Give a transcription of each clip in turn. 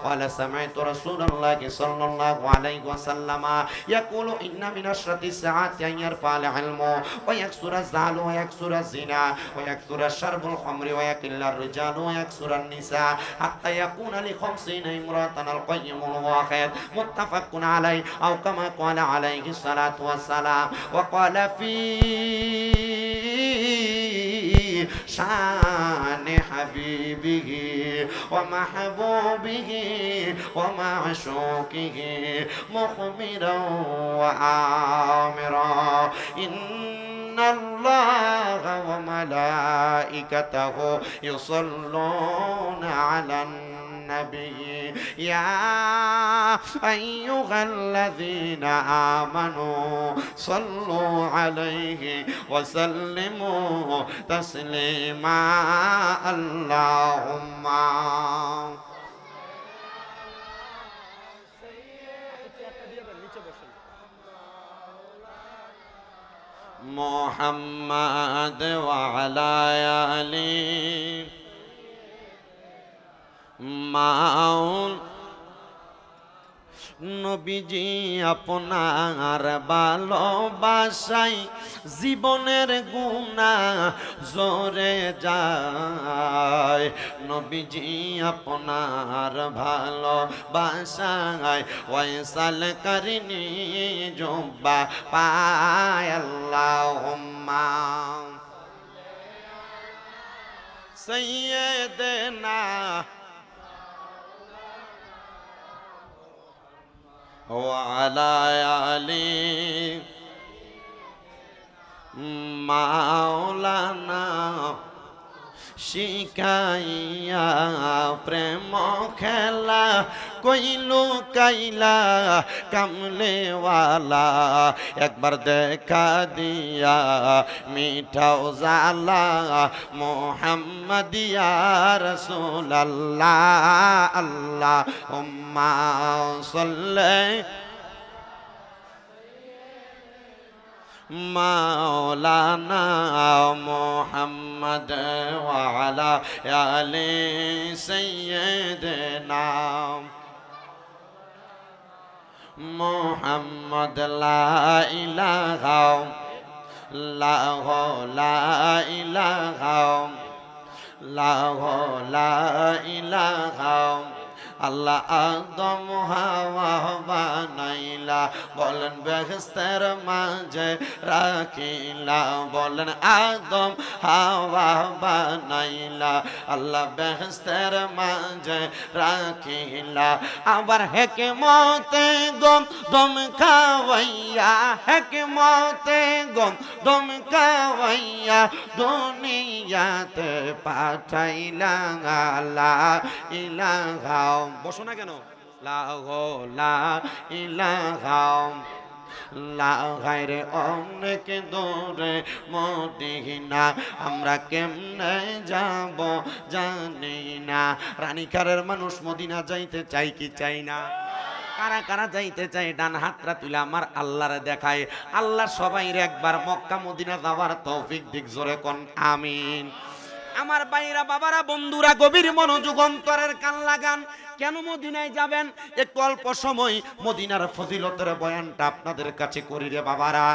قال سمعت رسول الله صلى الله عليه وسلم يقول إن من أشرط الساعات أن يرفع العلم ويكثر الزال ويكثر الزنا ويكثر الشرب الخمر ويقل الرجال ويكثر النساء حتى يكون ل50 امرأة القيم الواحد متفق عليه أو كما قال عليه الصلاة والسلام. وقال في شان حبيبه ومحبوبه ومعشوقه مخبرا وآمرا إن الله وملائكته يصلون على النبي يا أيها الذين آمنوا صلوا عليه وسلموا تسليما اللهم محمد وعلى آله মাওল নবীজি আপনার ভালোবাসায় জীবনের গুনাহ জরে যায়। নবীজি আপনার ভালোবাসায় ওয়াইসাল করিনি জুব্বা পায় আল্লাহুম্মা সাইয়্যিদানা وعلى آله مولانا শিখাইয়া প্রেম খেলা কইলু কাইলা কামলেওয়ালা একবার দেখা দিয়া মিঠাও জালা মোহাম্মদিয়া রাসূলুল্লাহ আল্লাহুম্মা সাল্লি মাওলানা মুহাম্মদ ওয়া আলা আলি সাইয়্যিদিনা মুহাম্মদ লা ইলাহা লা ইলাহা আল্লাহ আদম হাওয়া বানাইলা বলেন বেহেশতের মাঝে রাখিলা বলেন আদম হাওয়া বানাইলা আল্লাহ বেহেশতের মাঝে রাখিলা আবার হেকমতে গম দম খাওয়াইয়া হেকমতে গম দম খাওয়াইয়া দুনিয়াতে পাঠাইলা লা ইলাহা বসো না কেন লা ইলাহা লা গায়রে অনেক দূরে মদিনা আমরা কেমনে যাব জানি না। রানীকারের মানুষ মদিনা যাইতে চাই কি চাই না? কারা কারা যাইতে চাই ডান হাতরা তুলে আমার আল্লাহরে দেখায়। আল্লাহ সবাইরে একবার মক্কা মদিনা যাওয়ার তৌফিক দিক, জোরে কোন আমিন। আমার ভাইরা বাবারা বন্ধুরা গভীর মনোযোগ অন্তরের কান লাগান। কেন মদিনায় যাবেন? একটু অল্প সময় মদিনার ফজিলতের বয়ানটা আপনাদের কাছে করি রে বাবারা।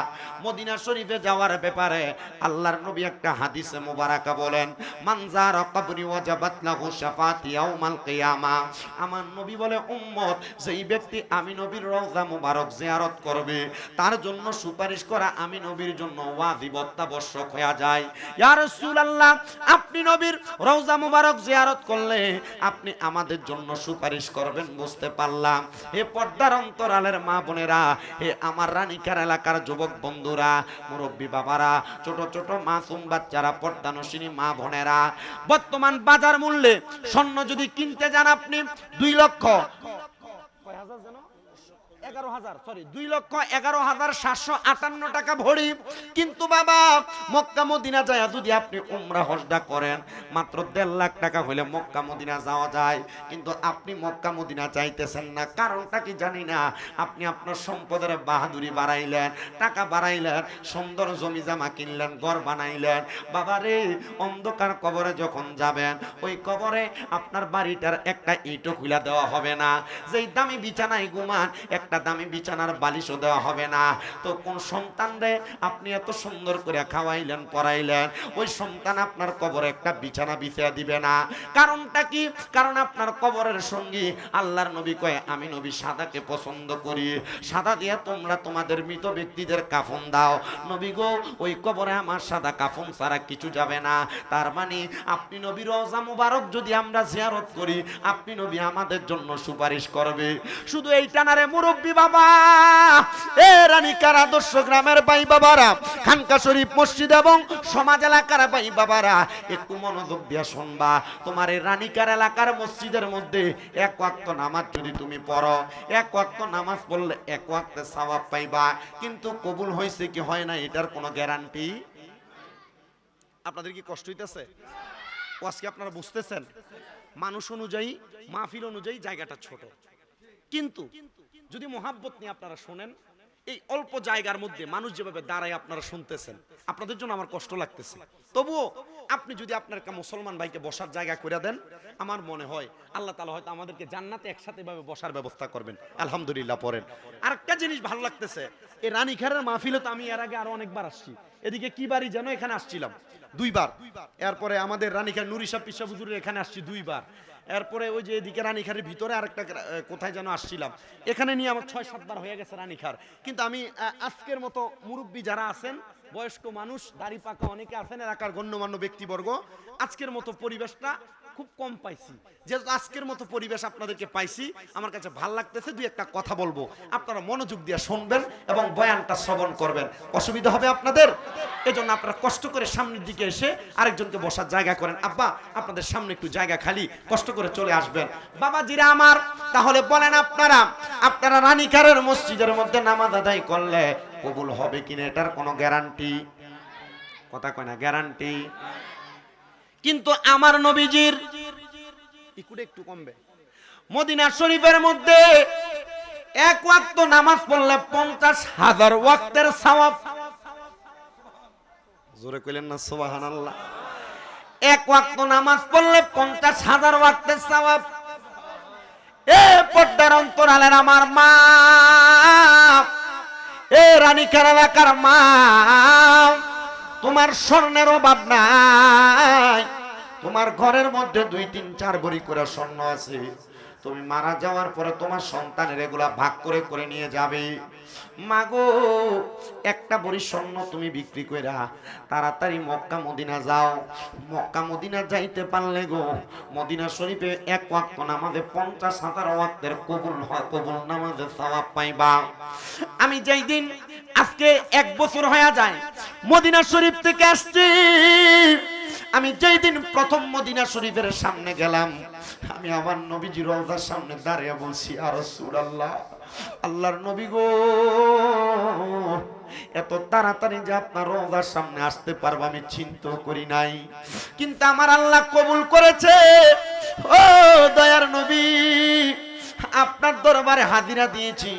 মদিনা শরীফে যাওয়ার ব্যাপারে আল্লাহর নবী একটা হাদিসে মুবারাকা বলেন, মান যারা কবরি ওয়াজাবাত লাহু শাফাআতি ইয়াউমাল কিয়ামা। আমার নবী বলে, উম্মত যেই ব্যক্তি আমি নবীর রওজা মুবারক জিয়ারত করবে তার জন্য সুপারিশ করা আমি নবীর জন্য ওয়াজিব অত্যাবশ্যক হয়ে যায়। ইয়া রাসূলুল্লাহ, আপনি নবীর রওজা মুবারক জিয়ারত করলে আপনি আমাদের জন্য সুপারিশ করবেন, বুঝতে পারলাম। হে পর্দার অন্তরালের মা বোনেরা, হে আমার রানীকার এলাকার যুবক বন্ধুরা, মুরব্বী বাবারা, ছোট ছোট মাসুম বাচ্চারা, পর্দানশিনী মা বোনেরা, বর্তমান বাজার মূল্যে স্বর্ণ যদি কিনতে যান আপনি 2 লক্ষ 2,11,758 টাকা ভরি। কিন্তু বাবা মক্কা মদিনা যায় যদি আপনি উমরা হজটা করেন মাত্র 1.5 লাখ টাকা হলে মক্কা মদিনা যাওয়া যায়। কিন্তু আপনি মক্কা মদিনা চাইতেছেন না, কারণটা কি জানি না। আপনি আপনার সম্পদের বাহাদুরি বাড়াইলেন, টাকা বাড়াইলেন, সুন্দর জমি জামা কিনলেন, ঘর বানাইলেন। বাবারে অন্ধকার কবরে যখন যাবেন ওই কবরে আপনার বাড়িটার একটা ইটও খুলে দেওয়া হবে না। যেই দামি বিছানায় ঘুমান একটা দামি বিছানার বালিশও দেওয়া হবে না। তো কোন সন্তান রে আপনি এত সুন্দর করে খাওয়াইলেন পড়াইলেন, ওই সন্তান আপনার কবরে একটা বিছানা বিছিয়ে দিবে না। কারণটা কি? কারণ আপনার কবরের সঙ্গী আল্লাহর নবী কয় আমি নবী সাদাকে পছন্দ করি, সাদা দিয়া তোমরা তোমাদের মৃত ব্যক্তিদের কাফন দাও। নবী গো ওই কবরে আমার সাদা কাফন ছাড়া কিছু যাবে না। তার মানে আপনি নবী রওজা মুবারক যদি আমরা জিয়ারত করি আপনি নবী আমাদের জন্য সুপারিশ করবে। শুধু এইটা না রে মুরব্বী বাবা, এ রানীকার আদর্শ গ্রামের ভাই বাবারা, খানকা শরীফ মসজিদ এবং সমাজ এলাকার ভাই বাবারা একটু মনোযোগ দিয়া শুনবা। তোমার এই রানীকার এলাকার মসজিদের মধ্যে 1 ওয়াক্ত নামাজ যদি তুমি পড়ো, 1 ওয়াক্ত নামাজ পড়লে 1 ওয়াক্তে সওয়াব পাইবা। কিন্তু কবুল হয়েছে কি হয় না এটার কোনো গ্যারান্টি। আপনাদের কি কষ্ট হইতেছে? আজকে আপনারা বুঝতেছেন মানুষ অনুযায়ী মাহফিল অনুযায়ী জায়গাটা ছোট, কিন্তু যদি মোহাব্বত নিয়ে আপনারা শোনেন এই অল্প জায়গার মধ্যে মানুষ যেভাবে দাঁড়ায় আপনারা শুনতেছেন আপনাদের জন্য আমার কষ্ট লাগতেছে। তবুও আপনি যদি আপনার একটা মুসলমান ভাইকে বসার জায়গা করে দেন আমার মনে হয় আল্লাহ তাআলা হয়তো আমাদেরকে জান্নাতে একসাথে ভাবে বসার ব্যবস্থা করবেন। আলহামদুলিল্লাহ পড়েন। আরেকটা জিনিস ভালো লাগতেছে, এই রানীখারের মাহফিলে তো আমি এর আগে আরো অনেকবার আসছি। এদিকে কি বাড়ি যেন এখানে আসছিলাম 2 বার। এরপরে আমাদের রানীখার নুরি সাহেব পিসা হুজুরের এখানে আসছি 2 বার। এরপরে ওই যে এদিকে রানীখারের ভিতরে আরেকটা কোথায় যেন আসছিলাম, এখানে নিয়ে আমার 6-7 বার হয়ে গেছে রানীখার। কিন্তু আমি আজকের মতো মুরব্বী যারা আছেন, বয়স্ক মানুষ, দাড়ি পাকা অনেকে আছেন, এলাকার গণ্যমান্য ব্যক্তিবর্গ, আজকের মতো পরিবেশটা খুব কম পাইছি। যেহেতু আজকের মতো পরিবেশ আপনাদেরকে পাইছি আমার কাছে ভাল লাগতেছে। 2-1টা কথা বলবো, আপনারা মনোযোগ দিয়ে শুনবেন এবং বয়ানটা শ্রবণ করবেন। অসুবিধা হবে আপনাদের, এজন্য আপনারা কষ্ট করে সামনের দিকে এসে আরেকজনকে বসার জায়গা করেন। আব্বা আপনাদের সামনে একটু জায়গা খালি, কষ্ট করে চলে আসবেন। বাবাজিরা আমার, তাহলে বলেন আপনারা রানীকারের মসজিদের মধ্যে নামাজ আদায় করলে কবুল হবে কিনা এটার কোনো গ্যারান্টি? কথা কয় না, গ্যারান্টি। কিন্তু আমার নবীজির একটু কমবে, মদিনা শরীফের মধ্যে 1 ওয়াক্ত নামাজ পড়লে 50,000 ওয়াক্তের সওয়াব। জোরে কইলেন না সুবহানাল্লাহ। 1 ওয়াক্ত নামাজ পড়লে 50,000 ওয়াক্তের সওয়াব। এ পর্দার অন্তরালের আমার মা, এ রানীকার এলাকার মা, তোমার স্বর্ণের অভাব নাই, তোমার ঘরের মধ্যে 2-3-4 ভরি করে স্বর্ণ আছে। তুমি মারা যাওয়ার পরে তোমার সন্তানের এগুলা ভাগ করে করে নিয়ে যাবে। মাগো একটা ভরি স্বর্ণ তুমি বিক্রি কইরা তাড়াতাড়ি মক্কা মদিনা যাও। মক্কা মদিনা যাইতে পারলে গো মদিনা শরীফে 1 ওয়াক্ত নামাজে 50,000 ওয়াক্তের কবুল হয়, কবুল নামাজে সওয়াব পাইবা। আমি যেই দিন আজকে 1 বছর হয়ে যায় মদিনা শরীফ থেকে আসছি, আমি যেই দিন প্রথম মদিনা শরীফের সামনে গেলাম আমি আমার নবীজি রওজার সামনে দাঁড়িয়ে বলছি ইয়া রাসূলুল্লাহ, আল্লাহর নবী গো এত তাড়াতাড়ি যে আপনার রওজার সামনে আসতে পারবো আমি চিন্তা করি নাই, কিন্তু আমার আল্লাহ কবুল করেছে। ও দয়ার নবী, আপনার দরবারে হাজিরা দিয়েছি।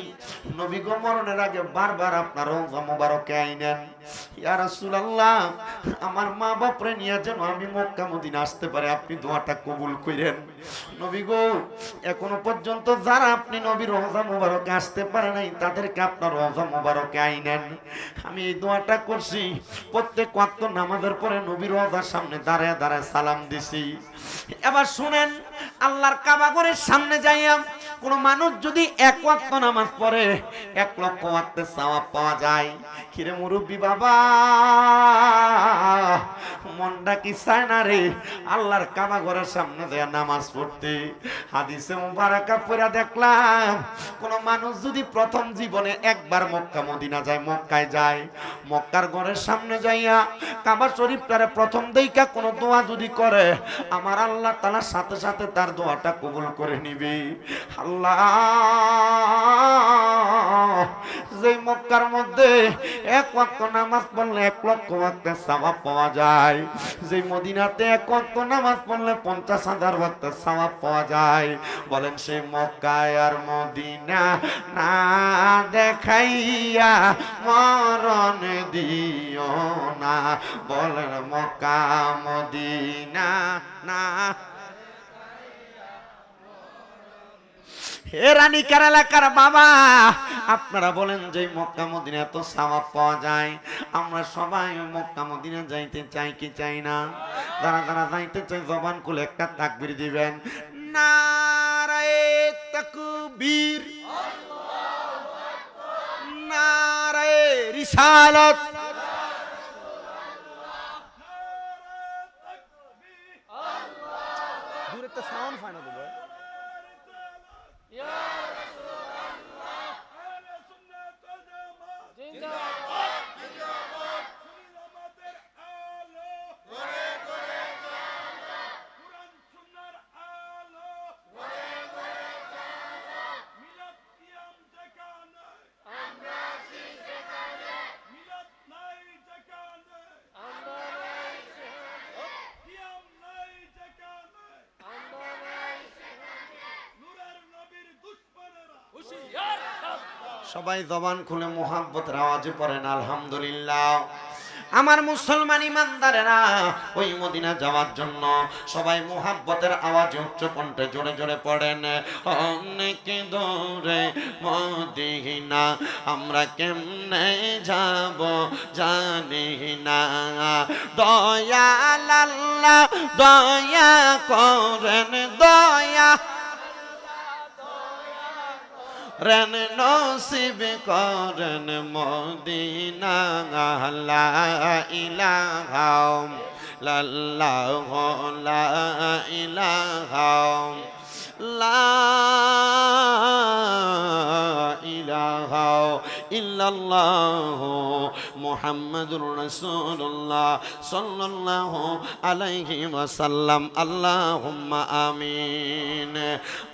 নবী গো মরণের আগে বারবার আপনার রওজা মোবারকে আইনেন। ইয়া রাসূলুল্লাহ, আমার মা বাপরে নিয়ে যেন আমি মক্কা মদিনা আসতে পারে আপনি দোয়াটা কবুল করেন। নবী গো এখনো পর্যন্ত যারা আপনি নবীর রওজা মোবারকে আসতে পারে নাই তাদেরকে আপনার রওজা মোবারকে আইনেন। আমি এই দোয়াটা করছি, প্রত্যেক ওয়াক্ত নামাজের পরে নবীর রওজার সামনে দাঁড়ায় দাঁড়ায় সালাম দিছি। এবার শুনেন, আল্লাহর কাবা ঘরের সামনে যাইয়া কোন মানুষ যদি 1 ওয়াক্ত নামাজ পড়ে 1 লক্ষ ওয়াক্তের সওয়াব পাওয়া যায়। কিরে মুরব্বী বাবা, মনটা কি চায় না রে আল্লাহর কাবা ঘরের সামনে যায় নামাজ পড়তে? হাদিসে মুবারাকা পড়া দেখলাম কোন মানুষ যদি প্রথম জীবনে একবার মক্কা মদিনা যায়, মক্কায় যায়, মক্কার ঘরের সামনে যাইয়া কাবা শরীফটারে প্রথম দেইকা কোন দোয়া যদি করে আমার আল্লাহ তাআলা সাথে সাথে তার দোয়াটা কবুল করে নিবে। আল্লাহ যে মক্কার মধ্যে এক ওয়াক্ত নামাজ পড়লে 1 লক্ষ ওয়াক্তের সওয়াব পাওয়া যায়, যে মদিনাতে এক ওয়াক্ত নামাজ পড়লে 50,000 ওয়াক্তের সওয়াব পাওয়া যায়, বলেন সে মক্কায় আর মদিনা না দেখাইয়া মরণ দিও না, বলেন মক্কা মদিনা না। হে রানীকার এলাকার বাবা, আপনারা বলেন যে মক্কা মদিনা এত সওয়াব পাওয়া যায়, আমরা সবাই মক্কা মদিনা যাইতে চাই কি চাই না? যারা যারা যাইতে চাই জবান খুলে একটা তাকবীর দিবেন। নারায়ে তাকবীর, নারায়ে রিসালাত, দূরে একটা সাউন্ড হয় না তো ভাই। সবাই জবান খুলে মুহাব্বতের আওয়াজে পড়েন আলহামদুলিল্লাহ। আমার মুসলমান ইমানদারেরা, ওই মদিনা যাওয়ার জন্য সবাই মুহাব্বতের আওয়াজে উচ্চ কণ্ঠে জোরে জোরে পড়েন। অনেক দূরে মদিনা আমরা কেমনে যাব জানি না, দয়াল আল্লাহ দয়া করেন, দয়া রেন নসিব করেন মদিনা, লা ইলাহা ইল্লাল্লাহ, লা ইলাহা ইলাহা ইল্লাল্লাহ মুহাম্মাদুর রাসূলুল্লাহ সাল্লাল্লাহু আলাইহি ওয়াসাল্লাম। আল্লাহুম্মা আমিন,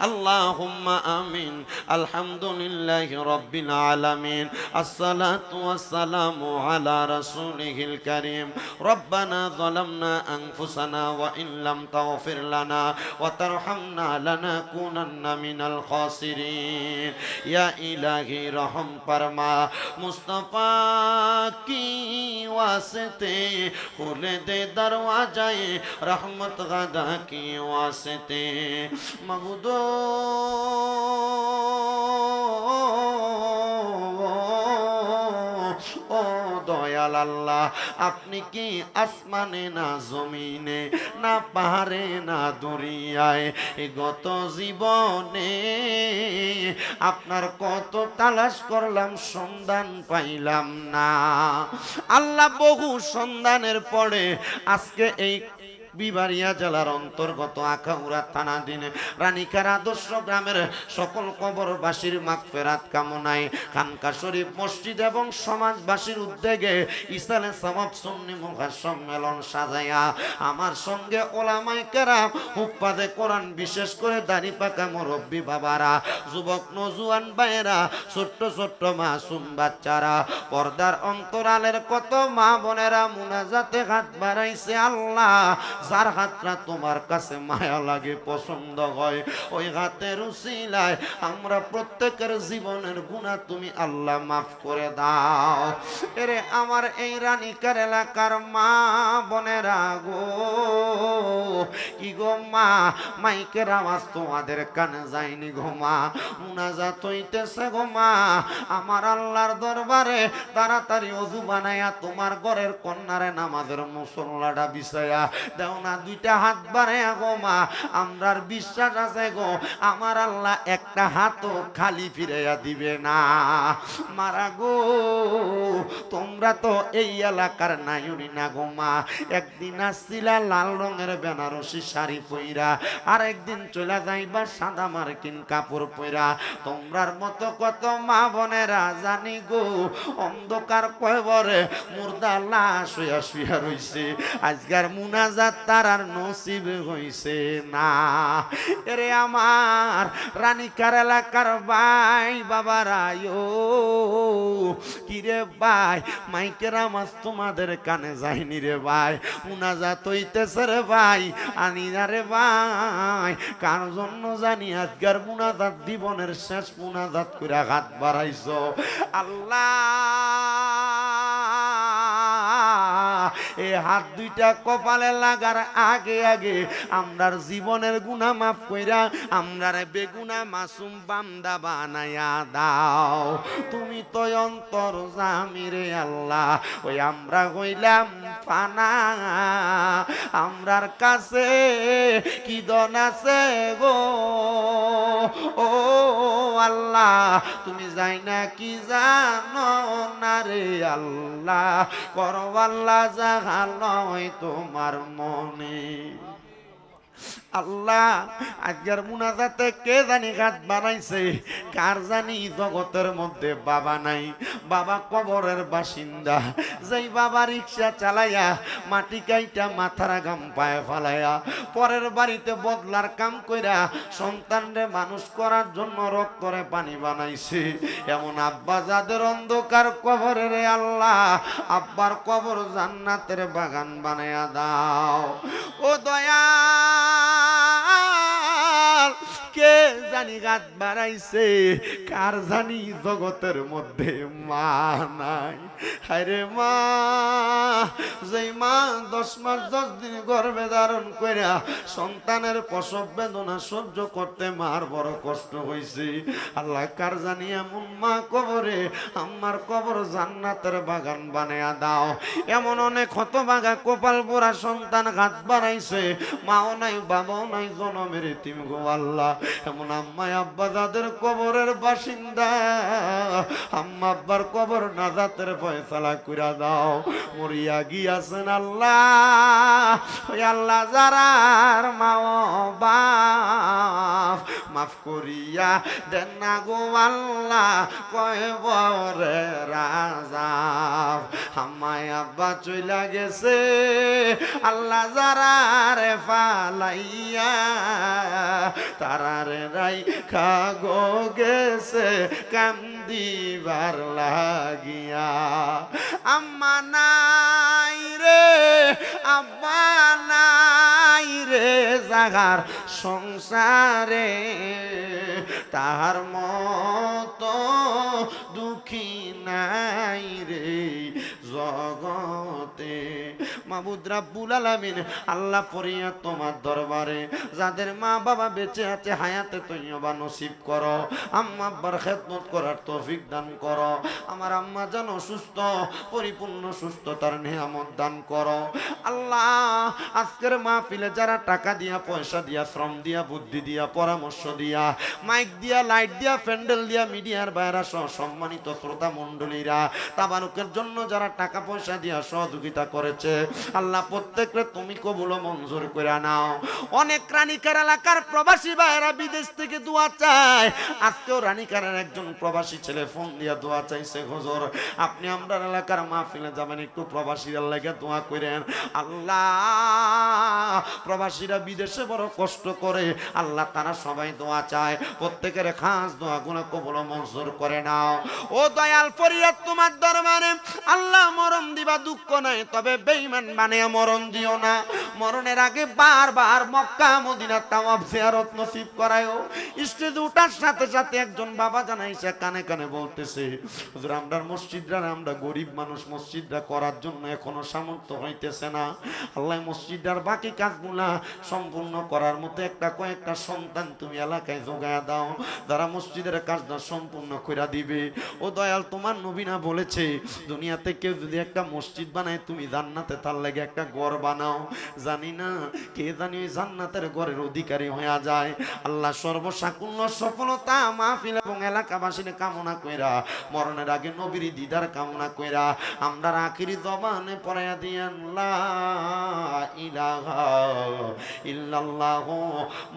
আল্লাহুম্মা আমিন। আলহামদুলিল্লাহি রাব্বিল আলামিন, আসসালাতু ওয়াসসালামু আলা রাসূলিহিল কারীম। রব্বানা যালামনা আনফুসানা ওয়া ইন লাম তাগফির লানা ওয়া তারহামনা লানাকুনান্না মিনাল খাসিরিন। ইয়া ইলাহি রহম ফরমা, মুস্তাফা की वास्ते खोले दे दरवाजाए रहमत गदा की वास्ते, मबूदो ও দয়াল আল্লাহ, আপনি কি আসমানে না জমিনে না পাহাড়ে না দরিয়ায়, গত জীবনে আপনার কত তালাশ করলাম সন্ধান পাইলাম না। আল্লাহ বহু সন্ধানের পরে আজকে এই বিবারিয়া জেলার অন্তর্গত আখাউড়া থানাধীন রানীকার আদর্শ গ্রামের সকল কবরবাসীর মাগফিরাত কামনায় খানকা শরীফ মসজিদ এবং সমাজবাসীর উদ্যোগে ইসালে সওয়াব সুন্নি মুখা সম্মেলন সাজায়া আমার সঙ্গে ওলামায়ে কেরাম, হুফাজে কোরআন, বিশেষ করে দাড়ি পাকা মুরব্বী বাবারা, যুবক নওজোয়ান ভাইয়েরা, ছোট্ট ছোট্ট মাসুম বাচ্চারা, পর্দার অন্তরালের কত মা বোনেরা মুনাজাতে হাত বাড়াইছে। আল্লাহ, যার হাতটা তোমার কাছে মায়া লাগে, পছন্দ হয়, ওই হাতের উসিলায় আমরা প্রত্যেকের জীবনের গুনাহ তুমি আল্লাহ মাফ করে দাও। এরে আমার এই রানীকার এলাকার মা বোনেরা গো, কি গো মা, মাইকের আওয়াজ তোমাদের কানে যায়নি গো মা, মুনাজাত হইতেছে গো মা, আমার আল্লাহর দরবারে তাড়াতাড়ি ওযু বানায়া তোমার ঘরের কন্যারে নামাজের মুসল্লাটা বিছায়া দাও না, দুইটা হাত বাড়ায়া গো মা, আমরার বিশ্বাস আছে গো আমার আল্লাহ একটা হাতও খালি ফিরাইয়া দিবে না। মারা গো, তোমরা তো এই এলাকার নায়ুনি না গো মা, একদিন আসছিলা লাল রঙের বেনারসি শাড়ি পইরা, আর একদিন চলে যাইবা সাদা মার্কিন কাপড় পইরা। তোমরার মতো কত মা বোনেরা জানি গো অন্ধকার কয়বরে মুর্দা লাশ হইয়া শুয়া রইছে। আজকার মুনাজাত তার আর নসিব হইছে না। এরে আমার রানীকার এলাকার ভাই বাবারায়ো, কিরে ভাই মাইকের আওয়াজ তোমাদের কানে যায়নি রে ভাই, মুনাজাত হইতেছে রে ভাই, আনি না রে ভাই। কার জন্য জানি আজকের মুনাজাত জীবনের শেষ মুনাজাত করে হাত বাড়াইছো। আল্লাহ এই হাত দুইটা কপালে লাগার আগে আগে আমরার জীবনের গুনাহ মাফ কইরা আমরার বেগুনা মাসুম বান্দা বানায়া দাও। তুমি তো অন্তর্যামী রে আল্লাহ, ওই আমরা হইলাম ফানা, আমরার কাছে কি দন আছে গো ও আল্লাহ, তুমি যাই না কি জানো না রে আল্লাহ, করো আল্লাহ যাহা লয় তোমার মনে। আল্লাহ আজকের মুনাজাতে কে জানি ঘাট বানাইছে, কার জানি জগতের মধ্যে বাবা নাই, বাবা কবরের বাসিন্দা, যেই বাবা রিক্সা চালাইয়া মাটি কাইটা মাথার গাম পায়ে ফালাইয়া পরের বাড়িতে বদলার কাম কইরা সন্তানরে মানুষ করার জন্য রক্তরে পানি বানাইছে, এমন আব্বা যাদের অন্ধকার কবরে রে আল্লাহ, আব্বার কবর জান্নাতের বাগান বানাইয়া দাও। ও দয়া কে জানি গাত বাড়াইছে, কার জানি জগতের মধ্যে মা নাই। হায়রে মা, যেই মা 10 মাস 10 দিন গর্ভে ধারণ কইরা সন্তানের প্রসব বেদনা সহ্য করতে মার বড় কষ্ট হইছে। আল্লাহ কার জানি এমন মা কবরে, আমার কবর জান্নাতের বাগান বানায়া দাও। এমন অনেক হতভাগা কপাল পোড়া সন্তান গাত বাড়াইছে, মাও নাই বাবাও নাই, জনমের এতিম গো আল্লাহ। এমন আম্মা আব্বা যাদের কবরের বাসিন্দা, আম্মা আব্বার কবর নাজাতের ফয়সালা কইরা দাও। মরিয়া গিয়াছেন আল্লাহ, ওই আল্লাহ যারার মাও বাপ মাফ করিয়া দেন না গো আল্লাহ, কয়বরে রাজা আম্মায় আব্বা চইলা গেছে আল্লাহ যারারে ফালাইয়া, তারারে রাইখা গো গেছে কান্দিবার লাগিয়া। আম্মা নাই রে আব্বা নাই রে জাগার সংসারে, তাহার মতো দুঃখী নাই রে জগতে। মাবুদ রাব্বুল আলামিন আল্লাহ পড়িয়া তোমার দরবারে যাদের মা বাবা বেঁচে আছে হায়াতে তৈয়বা নসিব করো, আম্মা আব্বার খেদমত করার তৌফিক দান করো। আমার আম্মা যেন সুস্থ পরিপূর্ণ সুস্থতার নিয়ামত দান করো। আল্লাহ আজকের মাহফিলে যারা টাকা দিয়া পয়সা দিয়া শ্রম দিয়া বুদ্ধি দিয়া পরামর্শ দিয়া মাইক দিয়া লাইট দিয়া প্যান্ডেল দিয়া মিডিয়ার বাইরা সহ সম্মানিত শ্রোতা মণ্ডলীরা তাবারুকের জন্য যারা টাকা পয়সা দিয়া সহযোগিতা করেছে, আল্লাহ প্রত্যেককে তুমি কবুল ও মঞ্জুর করে নাও। অনেক রানীকার এলাকার প্রবাসী ভাইরা বিদেশ থেকে দোয়া চায়, আজকেও রানীকারের একজন প্রবাসী ছেলে ফোন দিয়া দোয়া চাইছে, হুজুর আপনি আমরা এলাকার মাহফিলে যাবেন, একটু প্রবাসীরা লেগে দোয়া করেন। আল্লাহ প্রবাসীরা বিদেশে বড় কষ্ট করে, আল্লাহ তারা সবাই দোয়া চায়, প্রত্যেকের খাস দোয়াগুলো কবুল ও মঞ্জুর করে নাও। ও দয়াল ফরিয়াদ তোমার দরবারে, আল্লাহ মরণ দিবা দুঃখ নাই, তবে বেঈমান বানিয়ে মরণ দিও না। মরণের আগে বারবার মক্কা মদিনা তাওয়াফ জিয়ারত নসিব করায়ও। স্টেজে ওঠার সাথে সাথে একজন বাবা জানাইছে, কানে কানে বলতেছে, হুজুর আমরা মসজিদরা, আমরা গরিব মানুষ, মসজিদরা করার জন্য এখনো সামর্থ্য হইতেছে না। আল্লাহ মসজিদটার বাকি কাজগুলা সম্পূর্ণ করার মতো একটা কয়েকটা সন্তান তুমি এলাকায় জোগায়া দাও, যারা মসজিদের কাজটা সম্পূর্ণ কইরা দিবে। ও দয়াল তোমার নবী না বলেছে, দুনিয়াতে কেউ যদি একটা মসজিদ বানায় তুমি জান্নাতে তার লাগে একটা ঘর বানাও। জানি না কে জানি ওই জান্নাতের ঘরের অধিকারী হয়ে যায়। আল্লাহ সর্বসাকুল্য সফলতা মাহফিল এবং এলাকাবাসীর কামনা কইরা, মরণের আগে নবীর দিদার কামনা কইরা আমরা আখিরি জবানে পড়াইয়া দিয়েন লা ইলাহা ইল্লাল্লাহু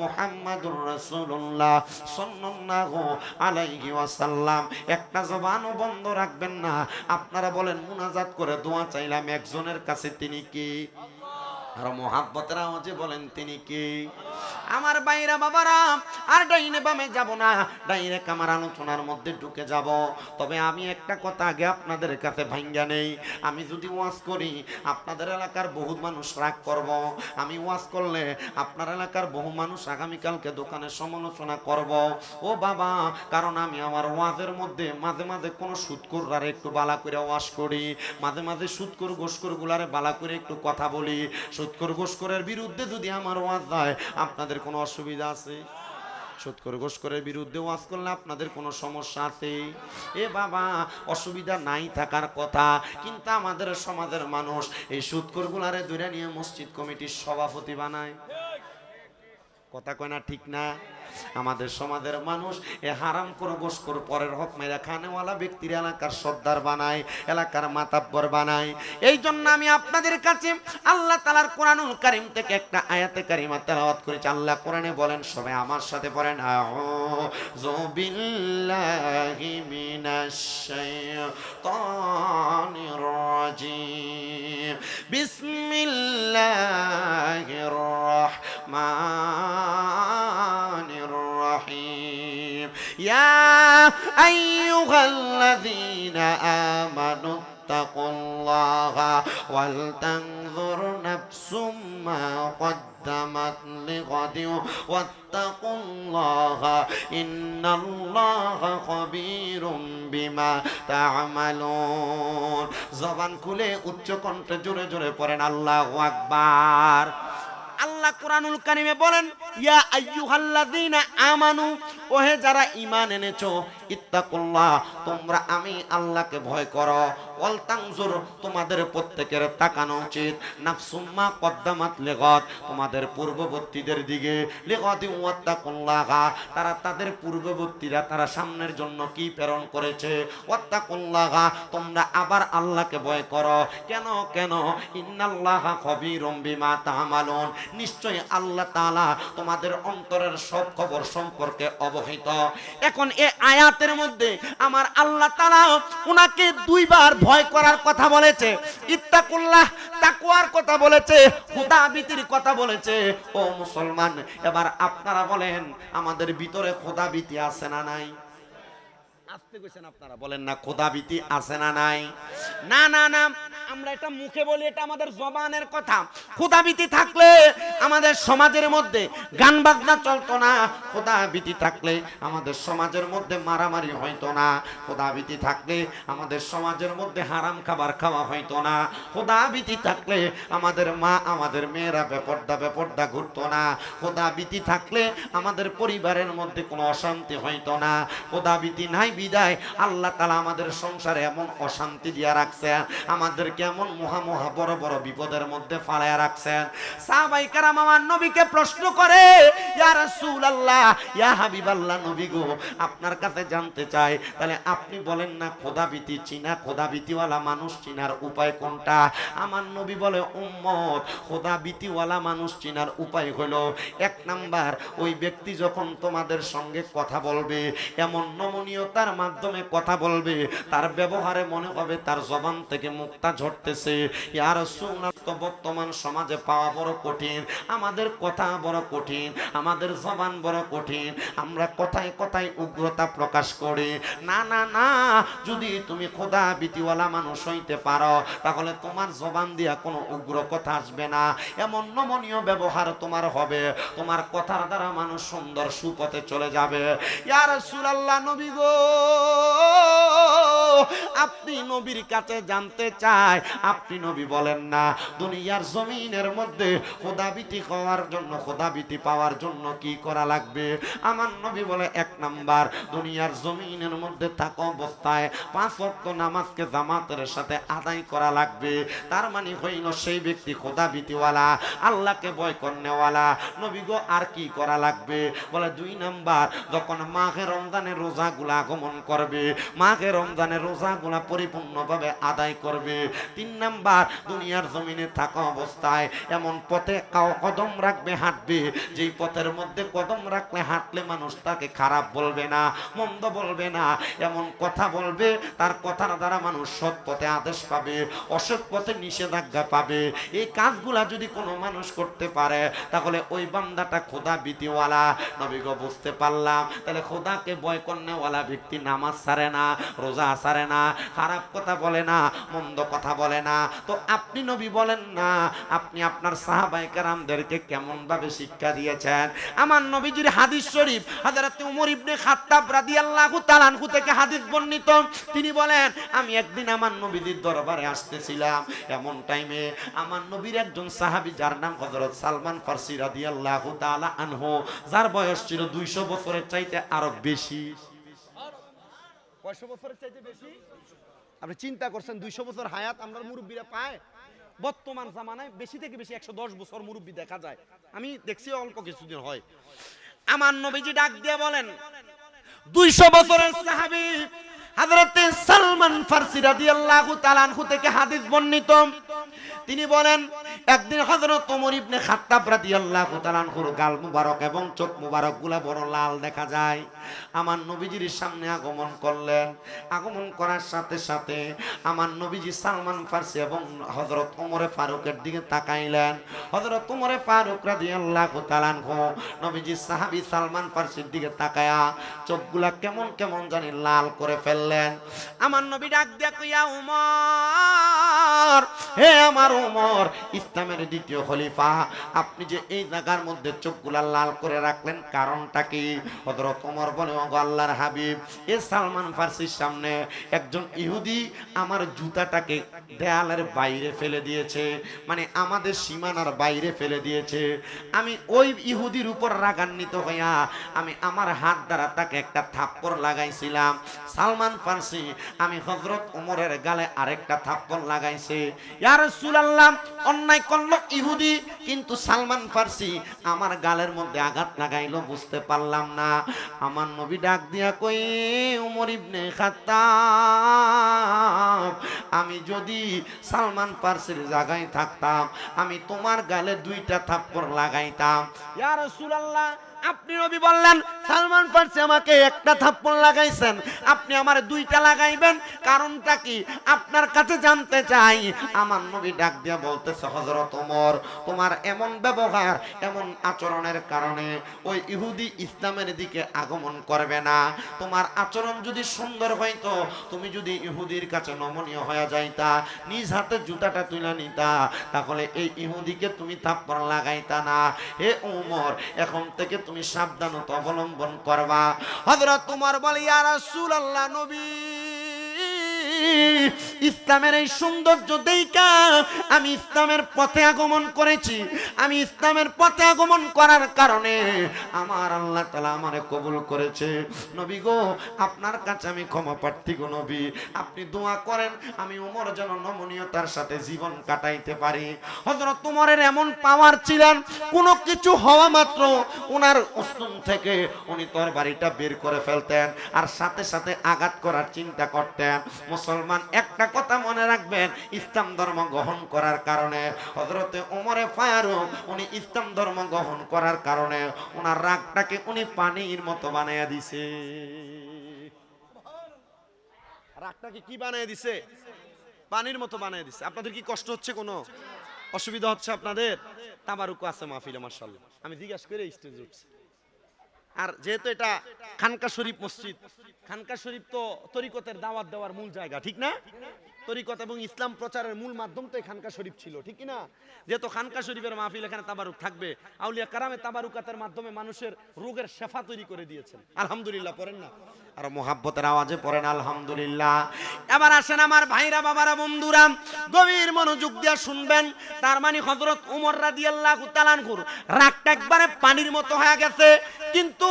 মুহাম্মাদুর রাসূলুল্লাহ সাল্লাল্লাহু আলাইহি ওয়াসাল্লাম। একটা জবানও বন্ধ রাখবেন না। আপনারা বলেন মুনাজাত করে দোয়া চাইলাম একজনের কাছে, তিনি কি? আর মোহাব্বতের আওয়াজে বলেন তিনি কে? আমার বাইরা বাবারা, আর ডাইনে বামে যাব না, ডাইরেক্ট আমার আলোচনার মধ্যে ঢুকে যাব। তবে আমি একটা কথা আগে আপনাদের কাছে ভাঙ্গা নেই, আমি যদি ওয়াজ করি আপনাদের এলাকার বহু মানুষ রাগ করব। আমি ওয়াজ করলে আপনার এলাকার বহু মানুষ আগামীকালকে দোকানে সমালোচনা করব। ও বাবা, কারণ আমি আমার ওয়াজের মধ্যে মাঝে মাঝে কোনো সুদকুররা একটু বালা করে ওয়াজ করি, মাঝে মাঝে সুদকুর গোসকুর গুলারে বালা করে একটু কথা বলি। সুদকুর গোসকুরের বিরুদ্ধে যদি আমার ওয়াজ হয় আপনাদের কোনো অসুবিধা আছে? সুদকুর গোসকুরের বিরুদ্ধে ওয়াজ করলে আপনাদের কোনো সমস্যা আছে? এ বাবা, অসুবিধা নাই থাকার কথা, কিন্তু আমাদের সমাজের মানুষ এই সুদকুর গুলারে ধরে নিয়ে মসজিদ কমিটির সভাপতি বানায়। কথা কয় না, ঠিক না? আমাদের সমাজের মানুষ এ হারাম করে গোসখোর পরের হক মেরা খানেওয়ালা ব্যক্তির এলাকার সর্দার বানায়, এলাকার মাতাব্বর বানায়। এই জন্য আমি আপনাদের কাছে আল্লাহ তাআলার কোরআনুল কারীম থেকে একটা আয়াতে কারিমা তেলাওয়াত করেছি। আল্লাহ কোরআনে বলেন, সবাই আমার সাথে পড়েন, আউযু বিল্লাহি মিনাশ শাইতানির রাজিম, বিসমিল্লাহির রাহমানির الرحيم يا أيها الذين آمنوا اتقوا الله ولتنظر نفس ما قدمت لغد واتقوا الله إن الله خبير بما تعملون। জবান খুলে উচ্চ কণ্ঠে জোরে জোরে পড়েন আল্লাহু আকবার। আল্লাহ কোরআনুল কারীমে বলেন, ইয়া আইয়ুহাল্লাযীনা আমানু, ওহে যারা ঈমান এনেছো, ইত্তাকুল্লাহ, তোমরা আমি আল্লাহকে ভয় করো। ওয়াল তানজুর, তোমাদের প্রত্যেকের তাকানো উচিত, নাফসুম্মা কদ্দামাত লিগাদ, তোমাদের পূর্ববর্তীদের দিকে, লিগাদি ওয়াত্তাকুল্লাহ, তারা তাদের পূর্ববর্তীরা তারা সামনের জন্য কি প্রেরণ করেছে। ওয়াত্তাকুল্লাহ, তোমরা আবার আল্লাহকে ভয় করো। কেন কেন? ইন্নাল্লাহা খবীরুম বিমা তা'মালুন, নিশ্চয়ই আল্লাহ তাআলা তোমাদের অন্তরের সব খবর সম্পর্কে অবহিত। এখন এই আয়াতের মধ্যে আমার আল্লাহ তাআলা উনাকে দুইবার ভয় করার কথা বলেছে, ইত্তাকুল্লাহ তাকওয়ার কথা বলেছে, খোদাভীতির কথা বলেছে। ও মুসলমান, এবার আপনারা বলেন আমাদের ভিতরে খোদাভীতি আছে না নাই? আসতে কইছেন আপনারা, বলেন না খোদাভীতি আছে না নাই? না না না, আমরা এটা মুখে বলি, এটা আমাদের জবানের কথা। খোদাভীতি থাকলে আমাদের সমাজের মধ্যে গান বাজনা চলতো না, খোদাভীতি থাকলে আমাদের সমাজের মধ্যে মারামারি হইতো না, খোদাভীতি থাকলে আমাদের সমাজের মধ্যে হারাম খাবার খাওয়া হইতো না, খোদাভীতি থাকলে আমাদের মা আমাদের মেয়েরা বেপর্দা ঘুরতো না, খোদাভীতি থাকলে আমাদের পরিবারের মধ্যে কোনো অশান্তি হইতো না। খোদাভীতি নাই বিদায় আল্লাহ তাআলা আমাদের সংসারে এমন অশান্তি দিয়া রাখছেন, আমাদেরকে এমন মহা বড় বড় বিপদের মধ্যে ফালায়া রাখছেন। সাহাবায়ে কেরাম আমার নবীকে প্রশ্ন করে, ইয়া রাসূলুল্লাহ, ইয়া হাবিবাল্লাহ, নবী গো, আপনার কাছে জানতে চাই, তাহলে আপনি বলেন না খোদাভীতি চিনা, খোদাভীতিওয়ালা মানুষ চিনার উপায় কোনটা? আমার নবী বলে, উম্মত, খোদাভীতিওয়ালা মানুষ চিনার উপায় হলো, এক নাম্বার, ওই ব্যক্তি যখন তোমাদের সঙ্গে কথা বলবে, এমন নমনীয়তার মাধ্যমে কথা বলবে, তার ব্যবহারে মনে হবে তার জবান থেকে মুক্তা ঝরতেছে। ইয়া রাসূলুল্লাহ, বর্তমান সমাজে পাওয়া বড় কঠিন, আমাদের কথা বড় কঠিন, আমাদের জবান বড় কঠিন, আমরা কথায় কথায় উগ্রতা প্রকাশ করি। না না না, যদি তুমি খোদাভীতিওয়ালা মানুষ হইতে পারো, তাহলে তোমার জবান দিয়া কোনো উগ্র কথা আসবে না, এমন নমনীয় ব্যবহার তোমার হবে, তোমার কথার দ্বারা মানুষ সুন্দর সুপথে চলে যাবে। ইয়া রাসূলুল্লাহ, নবী গো, আপনি নবীর কাছে জানতে চাই, আপনি নবী বলেন না দুনিয়ার জমিনের মধ্যে খোদাভীতি হওয়ার জন্য, খোদাভীতি পাওয়ার জন্য কি করা লাগবে? আমার নবী বলে, এক নাম্বার, দুনিয়ার জমিনের মধ্যে থাকা অবস্থায় 5 ওয়াক্ত নামাজকে জামাতের সাথে আদায় করা লাগবে। তার মানে হইল সেই ব্যক্তি খোদাভীতিওয়ালা, আল্লাহকে ভয় করনেওয়ালা। নবী গো, আর কি করা লাগবে? বলে 2 নাম্বার, যখন মাহে রমজানের রোজাগুলো আগমন আগমন করবে, মাঘে রমজানের রোজাগুলা পরিপূর্ণভাবে আদায় করবে। 3 নাম্বার, দুনিয়ার জমিনে থাকা অবস্থায় এমন পথে কদম রাখবে, হাঁটবে, যেই পথের মধ্যে কদম রাখলে হাঁটলে মানুষ তাকে খারাপ বলবে না, মন্দ বলবে না, এমন কথা বলবে তার কথার দ্বারা মানুষ সৎ পথে আদেশ পাবে, অসৎ পথে নিষেধাজ্ঞা পাবে। এই কাজগুলা যদি কোনো মানুষ করতে পারে তাহলে ওই বান্দাটা খোদা ভীতিওয়ালা। নবী গো বুঝতে পারলাম, তাহলে খোদাকে ভয় করনেওয়ালা ব্যক্তি নামাজ ছাড়ে না, রোজা ছাড়ে না, খারাপ কথা বলে না, মন্দ কথা বলে না। তো আপনি নবী বলেন না, আপনি আপনার সাহাবায়ে কেরামদেরকে কেমন ভাবে শিক্ষা দিয়েছেন? আমার নবীজির হাদিস শরীফ, হযরত ওমর ইবনে খাত্তাব রাদিয়াল্লাহু তাআলা আনহু থেকে হাদিস বর্ণিত। তিনি বলেন, আমি একদিন আমার নবীজির দরবারে আসতেছিলাম, এমন টাইমে আমার নবীর একজন সাহাবী যার নাম হযরত সালমান ফারসি রাদিয়াল্লাহু তাআলা আনহু, যার বয়স ছিল 200 বছরের চাইতে আরো বেশি। 500 বছরের চাইতে বেশি? আপনি চিন্তা করছেন 200 বছর হায়াত আমরা মুরব্বীরা পায়? বর্তমান জামানায় বেশি থেকে বেশি 110 বছর মুরব্বী দেখা যায়। আমি দেখছি অল্প কিছুদিন হয়। আমার নবীজি ডাক দিয়ে বলেন, 200 বছরের সাহাবী হযরত সালমান ফারসি রাদিয়াল্লাহু তাআলা আনহু থেকে হাদিস বর্ণিত। তিনি বলেন, একদিন হযরত ওমর ইবনে খাত্তাব রাদিয়াল্লাহু তাআলা আনহুর গাল মুবারক এবং চোখ মুবারকগুলা বড় লাল দেখা যায়। আমার নবীজির সামনে আগমন করলেন। আগমন করার সাথে সাথে আমার নবীজি সালমান ফারসি এবং হযরত ওমরে ফারুকের দিকে তাকাইলেন। হযরত ওমরে ফারুক রাদিয়াল্লাহু তাআলা আনহু নবীজি সাহাবী সালমান ফারসির দিকে তাকায়া চোখগুলা কেমন কেমন জানি লাল করে ফেললেন। আমার নবী ডাক দিয়া কইয়া, ওমর, হে আমার ওমর, ইসলামের দ্বিতীয় খলিফা, আপনি যে এই জায়গার মধ্যে চোখগুলা লাল করে রাখলেন, কারণটা কি? হযরত ওমর বলে, ও আল্লাহর হাবিব, এ সালমান ফারসির সামনে একজন ইহুদি আমার জুতাটাকে দেয়ালের বাইরে ফেলে দিয়েছে, মানে আমাদের সীমানার বাইরে ফেলে দিয়েছে। আমি ওই ইহুদির উপর রাগান্বিত হইয়া আমি আমার হাত দ্বারা তাকে একটা থাপ্পড় লাগাইছিলাম। সালমান ফারসি আমি হযরত ওমরের গালে আরেকটা থাপ্পড় লাগাইছে। ইয়া রাসূলুল্লাহ, অন্যায় করলো ইহুদি, কিন্তু সালমান ফারসি আমার গালের মধ্যে আঘাত লাগাইলো, বুঝতে পারলাম না। আমার নবী ডাক দিয়া কই, ওমর ইবনে খাত্তাব, আমি যদি সালমান ফারসির জায়গায় থাকতাম আমি তোমার গালে 2টা থাপ্পড় লাগাইতাম। ইয়া রাসূলুল্লাহ, আপনি নবী বললেন সালমান ফারসি আমাকে একটা থাপ্পড় লাগাইছেন, আপনি আমার 2টা লাগাইবেন, কারণটা কি? আপনার কাছে জানতে চাই। আমার নবী ডাক দিয়া বলতেছে, হযরত ওমর, তোমার এমন ব্যবহার, এমন আচরণের কারণে ওই ইহুদি ইসলামের দিকে আগমন করবে না। তোমার আচরণ যদি সুন্দর হইতো, তুমি যদি ইহুদির কাছে নমনীয় হয়ে যাইতা, নিজ হাতে জুতাটা তুলে নিতা, তাহলে এই ইহুদিকে তুমি থাপ্পড় লাগাইতা না। হে ওমর, এখন থেকে তুমি সাবধানতা অবলম্বন করবা। হযরত ওমর বলে, ইয়া রাসূলুল্লাহ, নবী, ইসলামের এই সৌন্দর্য দেইখা আমি ইসলামের পথে আগমন করেছি। আমি ইসলামের পথে আগমন করার কারণে আমার আল্লাহ তাআলা আমারে কবুল করেছে। নবী গো, আপনার কাছে আমি ক্ষমা প্রার্থী গো নবী, আপনি দোয়া করেন আমি ওমর যেন নমনীয়তার সাথে জীবন কাটাইতে পারি। হযরত ওমরের এমন পাওয়ার ছিলেন, কোনো কিছু হওয়া মাত্র ওনার উস্তুন থেকে উনি তরবারিটা বের করে ফেলতেন আর সাথে সাথে আঘাত করার চিন্তা করতেন। মুসলমান, একটা কথা মনে রাখবেন, ইসলাম ধর্ম গ্রহণ করার কারণে হযরতে ওমরে ফারুক উনি ইসলাম ধর্ম গ্রহণ করার কারণে ওনার রাগটাকে উনি পানির মতো বানাইয়া দিছে। রাগটাকে কি বানাইয়া দিছে? পানির মতো বানাইয়া দিছে। আপনাদের কি কষ্ট হচ্ছে? কোনো অসুবিধা হচ্ছে আপনাদের? তাবারুক আছে মাহফিলে মাশাআল্লাহ, আমি জিজ্ঞাসা করে স্টেজে উঠছি। আর যেহেতু এটা খানকা শরীফ মসজিদ, খানকা শরীফ তো তরিকতের দাওয়াত দেওয়ার মূল জায়গা, ঠিক না? তরিকত এবং ইসলাম প্রচারের মূল মাধ্যম তো খানকা শরীফ ছিল, ঠিক কি না? যেহেতু খানকা শরীফের মাহফিল, এখানে তাবারুক থাকবে। আউলিয়া কারামে তাবারুকাতের মাধ্যমে মানুষের রোগের শেফা তৈরি করে দিয়েছেন। আলহামদুলিল্লাহ পড়েন না? আর মুহাব্বতের আওয়াজে পড়েন আলহামদুলিল্লাহ। এবার আসেন আমার ভাইরা, বাবারা, বন্ধুরা, গভীর মনোযোগ দিয়ে শুনবেন। তার মানে হযরত ওমর রাদিয়াল্লাহু তাআলা আনহুর রাগটা একবারে পানির মতো হয়ে গেছে। কিন্তু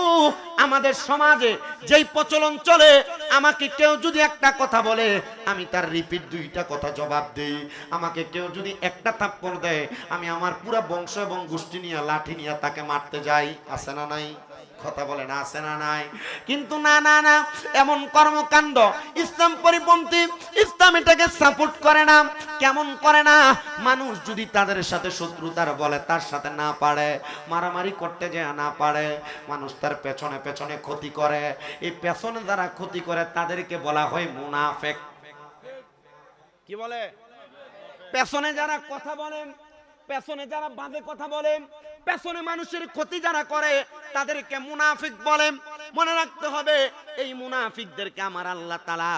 আমাদের সমাজে যেই প্রচলন চলে, আমাকে কেউ যদি একটা কথা বলে আমি তার রিপিট 2টা কথা জবাব দেই। আমাকে কেউ যদি একটা থাপ্পড় দেয় আমি আমার পুরো বংশ এবং গোষ্ঠী নিয়ে লাঠি নিয়ে তাকে মারতে যাই। আছে না নাই? কথা বলেন আছে না নাই? কিন্তু না না না, এমন কর্মকাণ্ড ইসলাম পরিপন্থী, ইসলাম এটাকে সাপোর্ট করে না। কেমন করে না? মানুষ যদি তাদের সাথে শত্রুতার বলে তার সাথে না পারে, মারামারি করতে যায় না পারে, মানুষ তার পেছনে পেছনে ক্ষতি করে, এই পেছনে যারা ক্ষতি করে তাদেরকে বলা হয় মুনাফিক। কি বলে? পেছনে যারা কথা বলেন, পেছনে যারা বাজে কথা বলেন, পেছনে মানুষের ক্ষতি যারা করে তাদেরকে মুনাফিক বলেন। মনে রাখতে হবে, এই মুনাফিকদেরকে আমার আল্লাহ তাআলা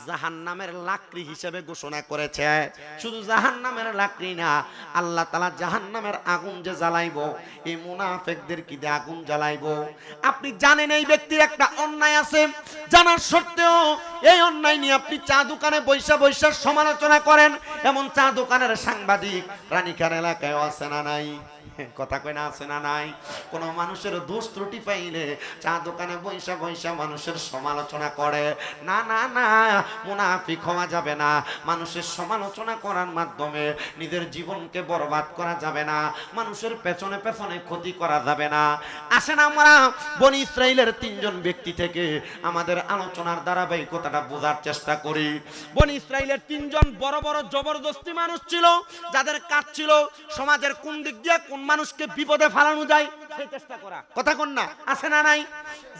জাহান্নামের লাকড়ি হিসেবে ঘোষণা করেছে। শুধু জাহান্নামের লাকড়ি না, আল্লাহ তাআলা জাহান্নামের আগুন যে জ্বালাইবো, এই মুনাফিকদের কি দিয়ে আগুন জ্বালাইবো। আপনি জানেন এই ব্যক্তির একটা অন্যায় আছে, জানার সত্ত্বেও এই অন্যায় নিয়ে আপনি চা দোকানে বৈশা বৈশা সমালোচনা করেন। এমন চা দোকানের সাংবাদিক রানীখার এলাকায় আছে না নাই? কথা কই না আছে না নাই? কোন মানুষের দোষ ত্রুটি পাইলে চা দোকানে বৈশা বৈশা মানুষের সমালোচনা করে। না না না, মুনাফিক হওয়া যাবে না। মানুষের সমালোচনা করার মাধ্যমে নিজের জীবনকে বরবাদ করা যাবে না, মানুষের পেছনে পেছনে ক্ষতি করা যাবে না। আসেন আমরা বনি ইসরাইলের 3 জন ব্যক্তি থেকে আমাদের আলোচনার ধারাবাহিকতাটা বোঝার চেষ্টা করি। বনি ইসরাইলের 3 জন বড় বড় জবরদস্তি মানুষ ছিল, যাদের কাজ ছিল সমাজের কোন দিক দিয়ে কোন মানুষকে বিপদে ফেলানো যায় সেই চেষ্টা করা। কথা কোন না? আছে না নাই?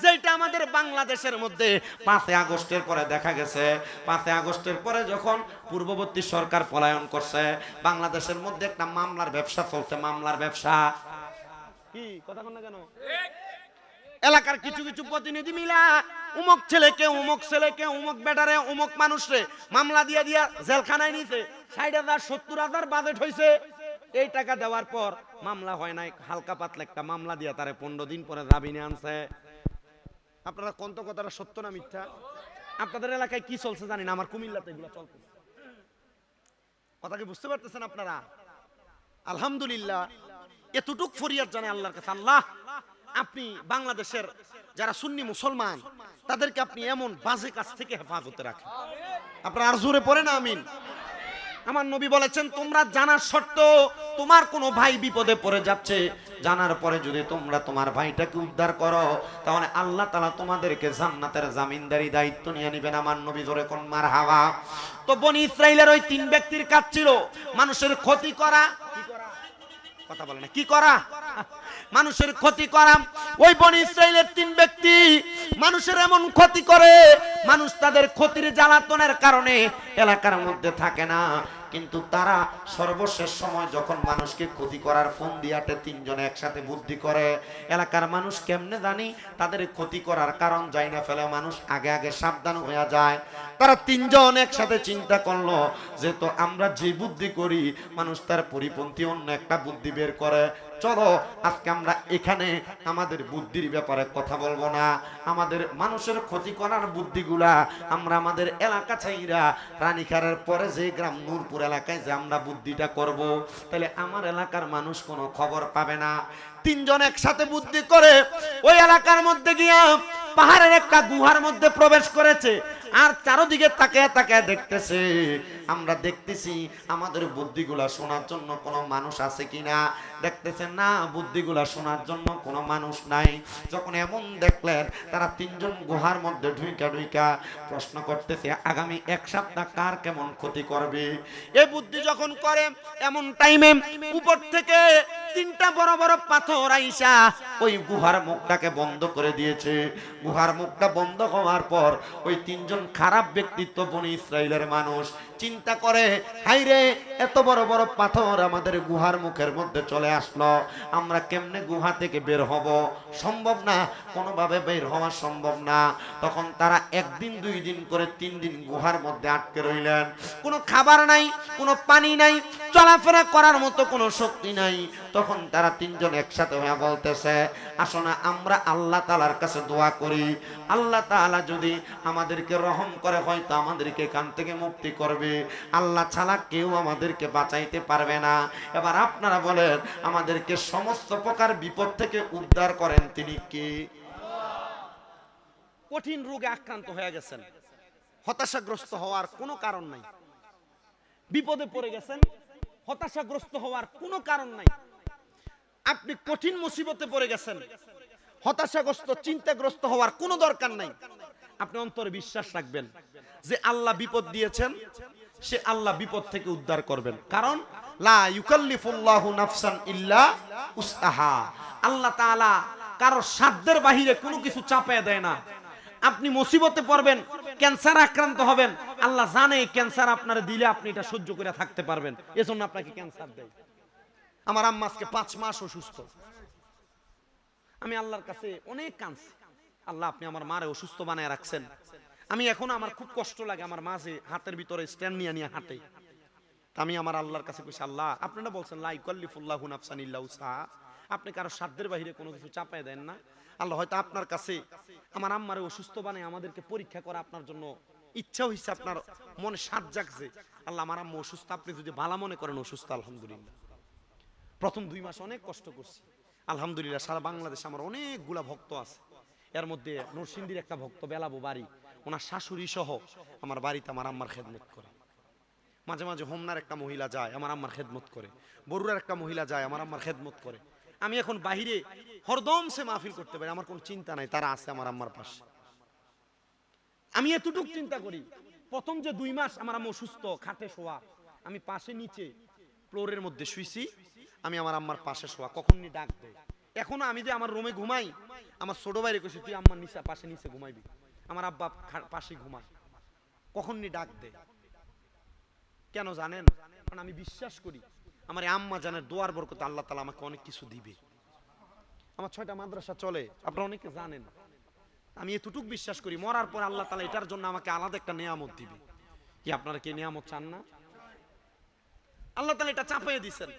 যেটা আমাদের বাংলাদেশের মধ্যে 5 আগস্টের পরে দেখা গেছে। 5 আগস্টের পরে যখন পূর্ববর্তী সরকার পলায়ন করছে, বাংলাদেশের মধ্যে একটা মামলার ব্যবসা চলছে, মামলার ব্যবসা। কি কথা কোন না কেন? এলাকার কিছু কিছু প্রতিনিধি মিলা উমক ছেলেকে, উমক ছেলেকে, উমক বেটারে, উমক মানুষরে মামলা দিয়ে দিয়া জেলখানায় নিছে। 60,000 70,000 বাজেট হয়েছে। এই টাকা দেওয়ার পর মামলা হয় নাই, হালকা পাতলা একটা মামলা দিয়া তারে 15 দিন পরে জামিনে আনছে। আপনারা কোন তো কথাটা সত্য না মিথ্যা? আপনাদের এলাকায় কি চলছে জানি না, আমার কুমিল্লাতে এগুলো চলছে। কথা কি বুঝতে পারতেছেন আপনারা? আলহামদুলিল্লাহ, এতটুক ফরিয়াদ জানে আল্লাহর কাছে, আল্লাহ আপনি বাংলাদেশের যারা সুন্নি মুসলমান তাদেরকে আপনি এমন বাজে কাজ থেকে হেফাজতে রাখেন। আপনারা আর জোরে পড়ে না আমিন। আমার নবী বলেছেন, তোমরা জানার সত্ত্বেও তোমার কোনো ভাই বিপদে পড়ে যাচ্ছে, জানার পরে যদি তোমরা তোমার ভাইটাকে উদ্ধার করো, তাহলে আল্লাহ তাআলা তোমাদেরকে জান্নাতের জামিনদারি দায়িত্ব নিয়ে নেবেন। আমার নবী জোরে কোন মারহাবা। তো বনি ইসরাইলের ওই 3 ব্যক্তির কাজ ছিল মানুষের ক্ষতি করা। কি করা? কথা বলে না, কি করা? মানুষের ক্ষতি করা। ওই বনি ইসরাইলের 3 ব্যক্তি মানুষের এমন ক্ষতি করে, মানুষ তাদের ক্ষতির জ্বালাতনের কারণে এলাকার মধ্যে থাকে না, কিন্তু তারা সর্বশেষ সময় যখন মানুষকে ক্ষতি করার ফোন দিয়াতে 3 জনে একসাথে বুদ্ধি করে। এলাকার মানুষ কেমনে জানি তাদের ক্ষতি করার কারণ যায় না ফেলে, মানুষ আগে আগে সাবধান হয়ে যায়। তারা 3 জন একসাথে চিন্তা করলো যে তো আমরা যে বুদ্ধি করি মানুষ তার পরিপন্থী অন্য একটা বুদ্ধি বের করে, চলো আজকে আমরা এখানে আমাদের বুদ্ধির ব্যাপারে কথা বলবো না, আমাদের মানুষের ক্ষতি করার বুদ্ধিগুলা আমরা আমাদের এলাকা ছাইরা রানীখারের পরে যে গ্রাম নূরপুর এলাকায় যে আমরা বুদ্ধিটা করব, তাহলে আমার এলাকার মানুষ কোনো খবর পাবে না। 3 জন একসাথে বুদ্ধি করে ওই এলাকার মধ্যে গিয়া পাহাড়ের একটা গুহার মধ্যে প্রবেশ করেছে, আর চারদিকে তাকায় তাকায় দেখতেছে। আমরা দেখতেছি আমাদের বুদ্ধিগুলা শোনার জন্য কোনো মানুষ আছে কিনা, দেখতেছেন না বুদ্ধিগুলা শোনার জন্য কোনো মানুষ নাই। যখন এমন দেখলেন, তারা 3 জন গুহার মধ্যে ঢুইকা প্রশ্ন করতেছে আগামী 1 সপ্তাহ কার কেমন ক্ষতি করবে। এই বুদ্ধি যখন করে, এমন টাইমে উপর থেকে 3টা বড় বড় পাথর আইসা ওই গুহার মুখটাকে বন্ধ করে দিয়েছে। গুহার মুখটা বন্ধ হওয়ার পর ওই 3 জন খারাপ ব্যক্তিত্ব বনি ইসরাইলের মানুষ চিন্তা করে, হাইরে এত বড় বড় পাথর আমাদের গুহার মুখের মধ্যে চলে আসলো, আমরা কেমনে গুহা থেকে বের হব? সম্ভব না, কোনোভাবে বের হওয়া সম্ভব না। তখন তারা 1 দিন 2 দিন করে 3 দিন গুহার মধ্যে আটকে রইলেন। কোনো খাবার নাই, কোনো পানি নাই, চলাফেরা করার মতো কোনো শক্তি নাই। তখন তারা 3 জন একসাথে হয়ে বলতেছে, আসো না আমরা আল্লাহ তাআলার কাছে দোয়া করি, আল্লাহ তাআলা যদি আমাদেরকে রহম করে হয়তো আমাদেরকে এখান থেকে মুক্তি করবে, আল্লাহ ছাড়া কেউ আমাদেরকে বাঁচাইতে পারবে না। এবার আপনারা বলেন, আমাদেরকে সমস্ত প্রকার বিপদ থেকে উদ্ধার করেন তিনি কে? কঠিন রোগে আক্রান্ত হয়ে গেছেন, হতাশাগ্রস্ত হওয়ার কোনো কারণ নাই। বিপদে পড়ে গেছেন, হতাশাগ্রস্ত হওয়ার কোনো কারণ নাই। আপনি কঠিন মুসিবতে পড়ে গেছেন, হতাশাগ্রস্ত চিন্তাগ্রস্ত হওয়ার কোনো দরকার নাই। আপনি অন্তরে বিশ্বাস রাখবেন যে আল্লাহ বিপদ দিয়েছেন, সে আল্লাহ বিপদ থেকে উদ্ধার করবেন। কারণ লা ইউকাল্লিফুল্লাহু নাফসান ইল্লা উসআহা, আল্লাহ তাআলা কারো সাধ্যের বাহিরে কোনো কিছু চাপায় দেয় না। আপনি মুসিবতে পড়বেন, ক্যান্সার আক্রান্ত হবেন, আল্লাহ জানে এই ক্যান্সার আপনারে দিলে আপনি এটা সহ্য করে থাকতে পারবেন, এজন্য আপনাকে ক্যান্সার দেয়। আমার আম্মা আজকে 5 মাস অসুস্থ। আমি আল্লাহর কাছে অনেক কাঁদছি, আল্লাহ আপনি আমার মারে অসুস্থ বানায় রাখছেন। আমি এখন আমার খুব কষ্ট লাগে, আমার মা যে হাতের ভিতরে স্ট্যান্ড নিয়ে নিয়ে হাঁটে। আমি আমার আল্লাহর কাছে কইছি, আল্লাহ আপনারা বলছেন লা ইউকাল্লিফুল্লাহু নাফসান ইল্লা উসআহা, আপনি কারো সাধ্যের বাহিরে কোনো কিছু চাপায় দেন না। আল্লাহ হয়তো আপনার কাছে আমার আম্মারে অসুস্থ বানায় আমাদেরকে পরীক্ষা করা আপনার জন্য ইচ্ছা হইছে, আপনার মনে সাধ জাগছে। আল্লাহ আমার আম্মা অসুস্থ, আপনি যদি ভালো মনে করেন অসুস্থ, আলহামদুলিল্লাহ। প্রথম 2 মাস অনেক কষ্ট করছি, আলহামদুলিল্লাহ। সারা বাংলাদেশে আমার অনেকগুলা ভক্ত আছে, এর মধ্যে নরসিংদীর একটা ভক্ত বেলাবো বাড়ি, ওনার শাশুড়ি সহ আমার বাড়িতে আমার আম্মার খেদমত করে। মাঝে মাঝে হোমনার একটা মহিলা যায় আমার আম্মার খেদমত করে, বরুড়ার একটা মহিলা যায় আমার আম্মার খেদমত করে। আমি এখন বাহিরে হরদম সে মাহফিল করতে পারি, আমার কোনো চিন্তা নাই, তারা আছে আমার আম্মার পাশে। আমি এতটুক চিন্তা করি, প্রথম যে 2 মাস আমার আম্মা অসুস্থ, খাটে শোয়া, আমি পাশে নিচে ফ্লোরের মধ্যে শুইছি, আমি আমার আম্মার পাশে শোয়া, কখন নি ডাক দেয়। এখনো আমি যে আমার রুমে ঘুমাই, আমার ছোট ভাইরে কইছি তুই আম্মার নিচে পাশে নিচে ঘুমাইবি, আমার আব্বা পাশে ঘুমায়, কখন নি ডাক দেয়। কেন জানেন? কারণ আমি বিশ্বাস করি আমার আম্মা জানের দোয়ার বরকতে আল্লাহ তাআলা আমাকে অনেক কিছু দিবে। আমার 6টা মাদ্রাসা চলে, আপনারা অনেকে জানেন। আমি এতটুক বিশ্বাস করি মরার পর আল্লাহ তাআলা এটার জন্য আমাকে আলাদা একটা নিয়ামত দিবে। কি আপনারা কি নিয়ামত চান না? আল্লাহ তাআলা এটা চাপিয়ে দিয়েছেন।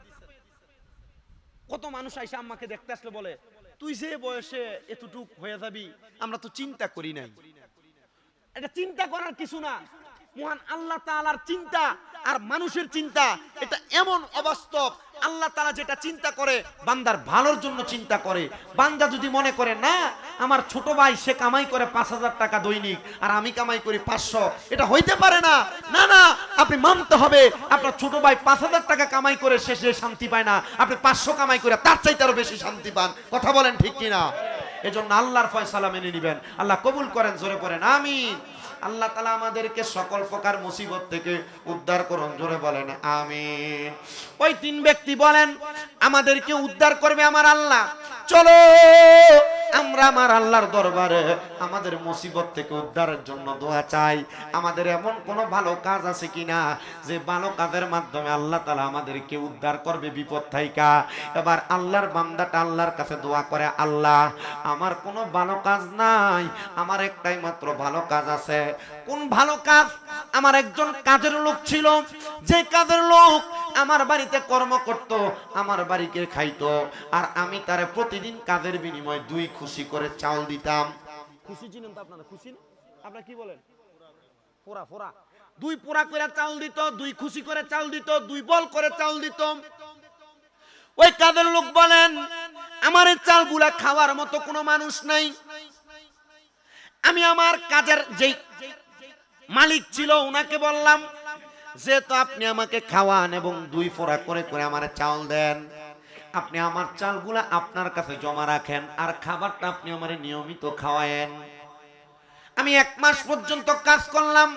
কত মানুষ আইসা আম্মাকে দেখতে আসলে বলে তুই যে বয়সে এতটুক হয়ে যাবি, আমরা তো চিন্তা করি নাই। এটা চিন্তা করার কিছু না, মহান আল্লাহ তাআলার চিন্তা আর মানুষের চিন্তা এটা এমন অবাস্তব। আল্লাহ তাআলা যেটা চিন্তা করে বান্দার ভালোর জন্য চিন্তা করে। বান্দা যদি মনে করে না আমার ছোট ভাই সে কামাই করে 5000 টাকা দৈনিক আর আমি কামাই করি 500, এটা হইতে পারে না। না না, আপনি মানতে হবে আপনার ছোট ভাই 5000 টাকা কামাই করে শেষে শান্তি পায় না, আপনি 500 কামাই করে তার চাইতে আরো বেশি শান্তি পান। কথা বলেন ঠিক কিনা? এজন্য আল্লাহর ফয়সালা মেনে নেবেন। আল্লাহ কবুল করেন, জোরে পড়েন আমিন। আল্লাহ তাআলা আমাদেরকে সকল প্রকার মুসিবত থেকে উদ্ধার করুন, জোরে বলেন আমিন। ওই 3 ব্যক্তি বলেন আমাদেরকে উদ্ধার করবে আমার আল্লাহ, চলো আমরা আমার আল্লাহর দরবারে আমাদের মুসিবত থেকে উদ্ধারের জন্য দোয়া চাই। আমাদের এমন কোনো ভালো কাজ আছে কিনা যে ভালো কাজের মাধ্যমে আল্লাহ তাআলা আমাদেরকে উদ্ধার করবে বিপদ থাইকা। এবার আল্লাহর বান্দাটা আল্লাহর কাছে দোয়া করে, আল্লাহ আমার কোনো ভালো কাজ নাই, আমার একটাই মাত্র ভালো কাজ আছে। কোন ভালো কাজ? আমার একজন কাজের লোক ছিল, যে কাজের লোক আমার বাড়িতে কর্ম করত, আমার বাড়িতে খাইতো, আর আমি তারে প্রতিদিন কাজের বিনিময়ে 2 খুশি করে চাউল দিতাম। খুশি চিনেন তো আপনারা? খুশি না? আপনারা কি বলেন? পোড়া পোড়া 2 পোড়া করে চাউল দিত, 2 খুশি করে চাউল দিত, 2 বল করে চাউল দিত। ওই কাজের লোক বলেন আমার এই চালগুলা খাওয়ার মতো কোনো মানুষ নাই। আমি আমার কাজের যেই মালিক ছিল ওনাকে বললাম যে তো আপনি আমাকে খাওয়ান এবং 2 পোড়া করে করে আমার চাউল দেন, আপনি আমার চালগুলা আপনার কাছে জমা রাখেন আর খাবারটা আপনি আমারে নিয়মিত খাওয়ায়েন। আমি 1 মাস পর্যন্ত কাজ করলাম।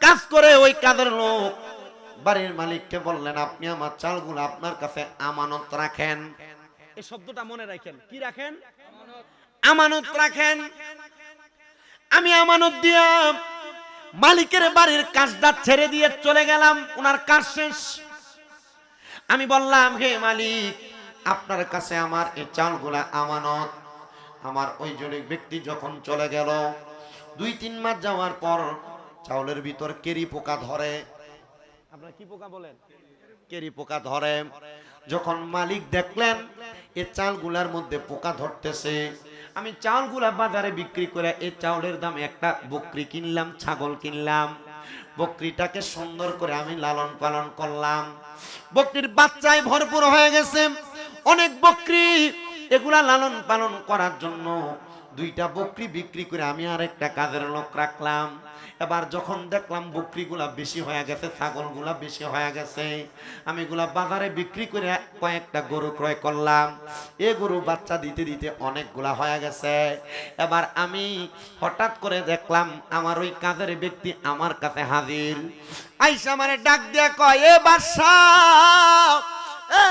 কাজ করে ওই কাজের লোক বাড়ির মালিককে বললেন আপনি আমার চালগুলা আপনার কাছে আমানত রাখেন। এই শব্দটা মনে রাখেন, কি রাখেন? আমানত রাখেন। আমি আমানত দিয়া মালিকের বাড়ির কাজটা ছেড়ে দিয়ে চলে গেলাম, ওনার কাজ শেষ। আমি বললাম হে মালিক আপনার কাছে আমার এই চালগুলা আমানত। আমার ওই জনের ব্যক্তি যখন চলে গেল, 2-3 মাস যাওয়ার পর চাউলের ভিতর কেরি পোকা ধরে। আপনারা কি পোকা বলেন? কেরি পোকা ধরে। যখন মালিক দেখলেন এই চালগুলার মধ্যে পোকা ধরতেছে, আমি চাউলগুলা বাজারে বিক্রি করে এই চাউলের দাম একটা বকরি কিনলাম, ছাগল কিনলাম। বকরিটাকে সুন্দর করে আমি লালন পালন করলাম। বকরির বাচ্চায় ভরপুর হয়ে গেছে, অনেক বকরি। এগুলা লালন পালন করার জন্য 2টা বকরি বিক্রি করে আমি আর একটা কাজের লোক রাখলাম। এবার যখন দেখলাম বকরিগুলা বেশি হয়ে গেছে, ছাগলগুলা বেশি হয়ে গেছে, আমি এগুলা বাজারে বিক্রি করে কয়েকটা গরু ক্রয় করলাম। এ গরু বাচ্চা দিতে দিতে অনেকগুলা হয়ে গেছে। এবার আমি হঠাৎ করে দেখলাম আমার ওই কাজের ব্যক্তি আমার কাছে হাজির। আইসা আমারে ডাক দিয়ে কয়, এ বাদশাহ, এ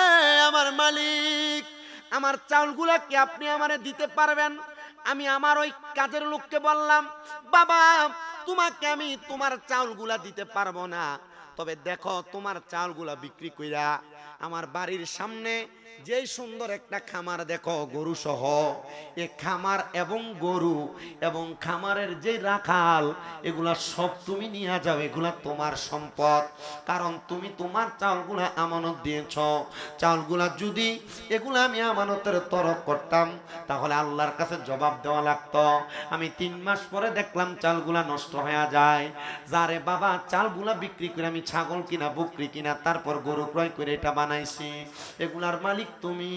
আমার মালিক, আমার চাউলগুলা কি আপনি আমারে দিতে পারবেন? আমি আমার ওই কাজের লোককে বললাম, বাবা তোমাকে আমি তোমার চাউলগুলা দিতে পারবো না, তবে দেখো তোমার চাউলগুলা বিক্রি কইরা আমার বাড়ির সামনে যেই সুন্দর একটা খামার দেখো গরু সহ, এই খামার এবং গরু এবং খামারের যে রাখাল এগুলা সব তুমি নিয়ে যাও, এগুলা তোমার সম্পদ। কারণ তুমি তোমার চাউলগুলা আমানত দিয়েছ। চাউলগুলা যদি এগুলা আমি আমানতের তরফ করতাম তাহলে আল্লাহর কাছে জবাব দেওয়া লাগতো। আমি 3 মাস পরে দেখলাম চালগুলা নষ্ট হয়ে যায়। যারে বাবা চালগুলা বিক্রি করে আমি ছাগল কিনা বকরি কিনা তারপর গরু ক্রয় করে এটা বানাইছি, এগুলার মালিক তুমি।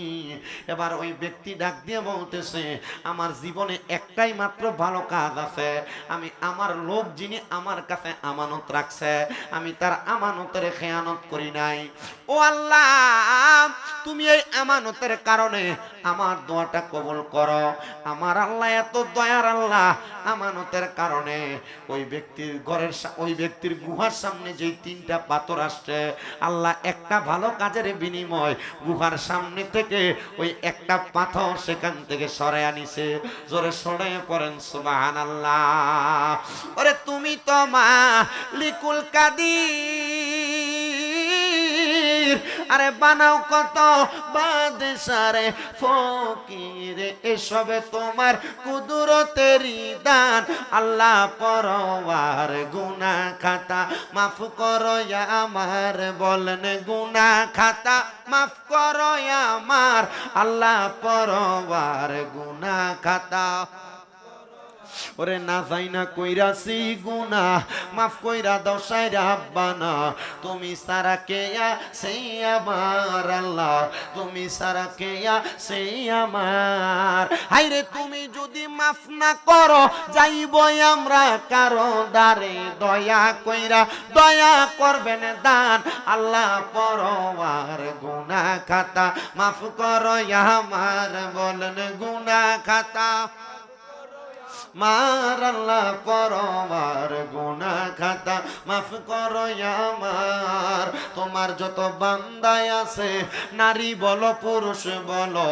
এবার ওই ব্যক্তি ডাক দিয়ে বলতেছে, আমার জীবনে একটাই মাত্র ভালো কাজ আছে, আমি আমার লোক যিনি আমার কাছে আমানত রাখছে আমি তার আমানতের খেয়ানত করি নাই। ও আল্লাহ, তুমি এই আমানতের কারণে আমার দোয়াটা কবুল করো। আমার আল্লাহ এত দয়ার আল্লাহ, আমানতের কারণে ওই ব্যক্তির ঘরের ওই ব্যক্তির গুহার সামনে যেই 3টা পাথর আসছে, আল্লাহ একটা ভালো কাজের বিনিময় গুহার সামনে থেকে ওই একটা পাথর সেখান থেকে সরায় আনিছে। জোরে সরায় পড়েন সুবহানাল্লাহ। ওরে তুমি তো মালিকুল কাদির, আরে বানাও কত বাদশারে ফকির, এসবে তোমার কুদরতেরই দান। আল্লাহ পরওয়ার গুনাহ খাতা মাফ করো আমার, বলেন গুনাহ খাতা মাফ করো আমার। আল্লাহ পরওয়ার গুনাহ খাতা, ওরে না যাই না কইরাছি গুনাহ মাফ কইরা দাও সাইরা আব্বানা। তুমি সারা কেয়া সেই আমার আল্লাহ, তুমি সারা কেয়া সেই আমার। হাইরে তুমি যদি মাফ না করো যাইবই আমরা কারো দারে, দয়া কইরা দয়া করবেন দান। আল্লাহ পরওয়ার গুনাহ খাতা মাফ করো আমার, বলেন গুনাহ খাতা মার। আল্লাহ পরওয়ার গুনাহ খাতা মাফ করো আমার। তোমার যত বান্দায় আছে নারী বলো পুরুষ বলো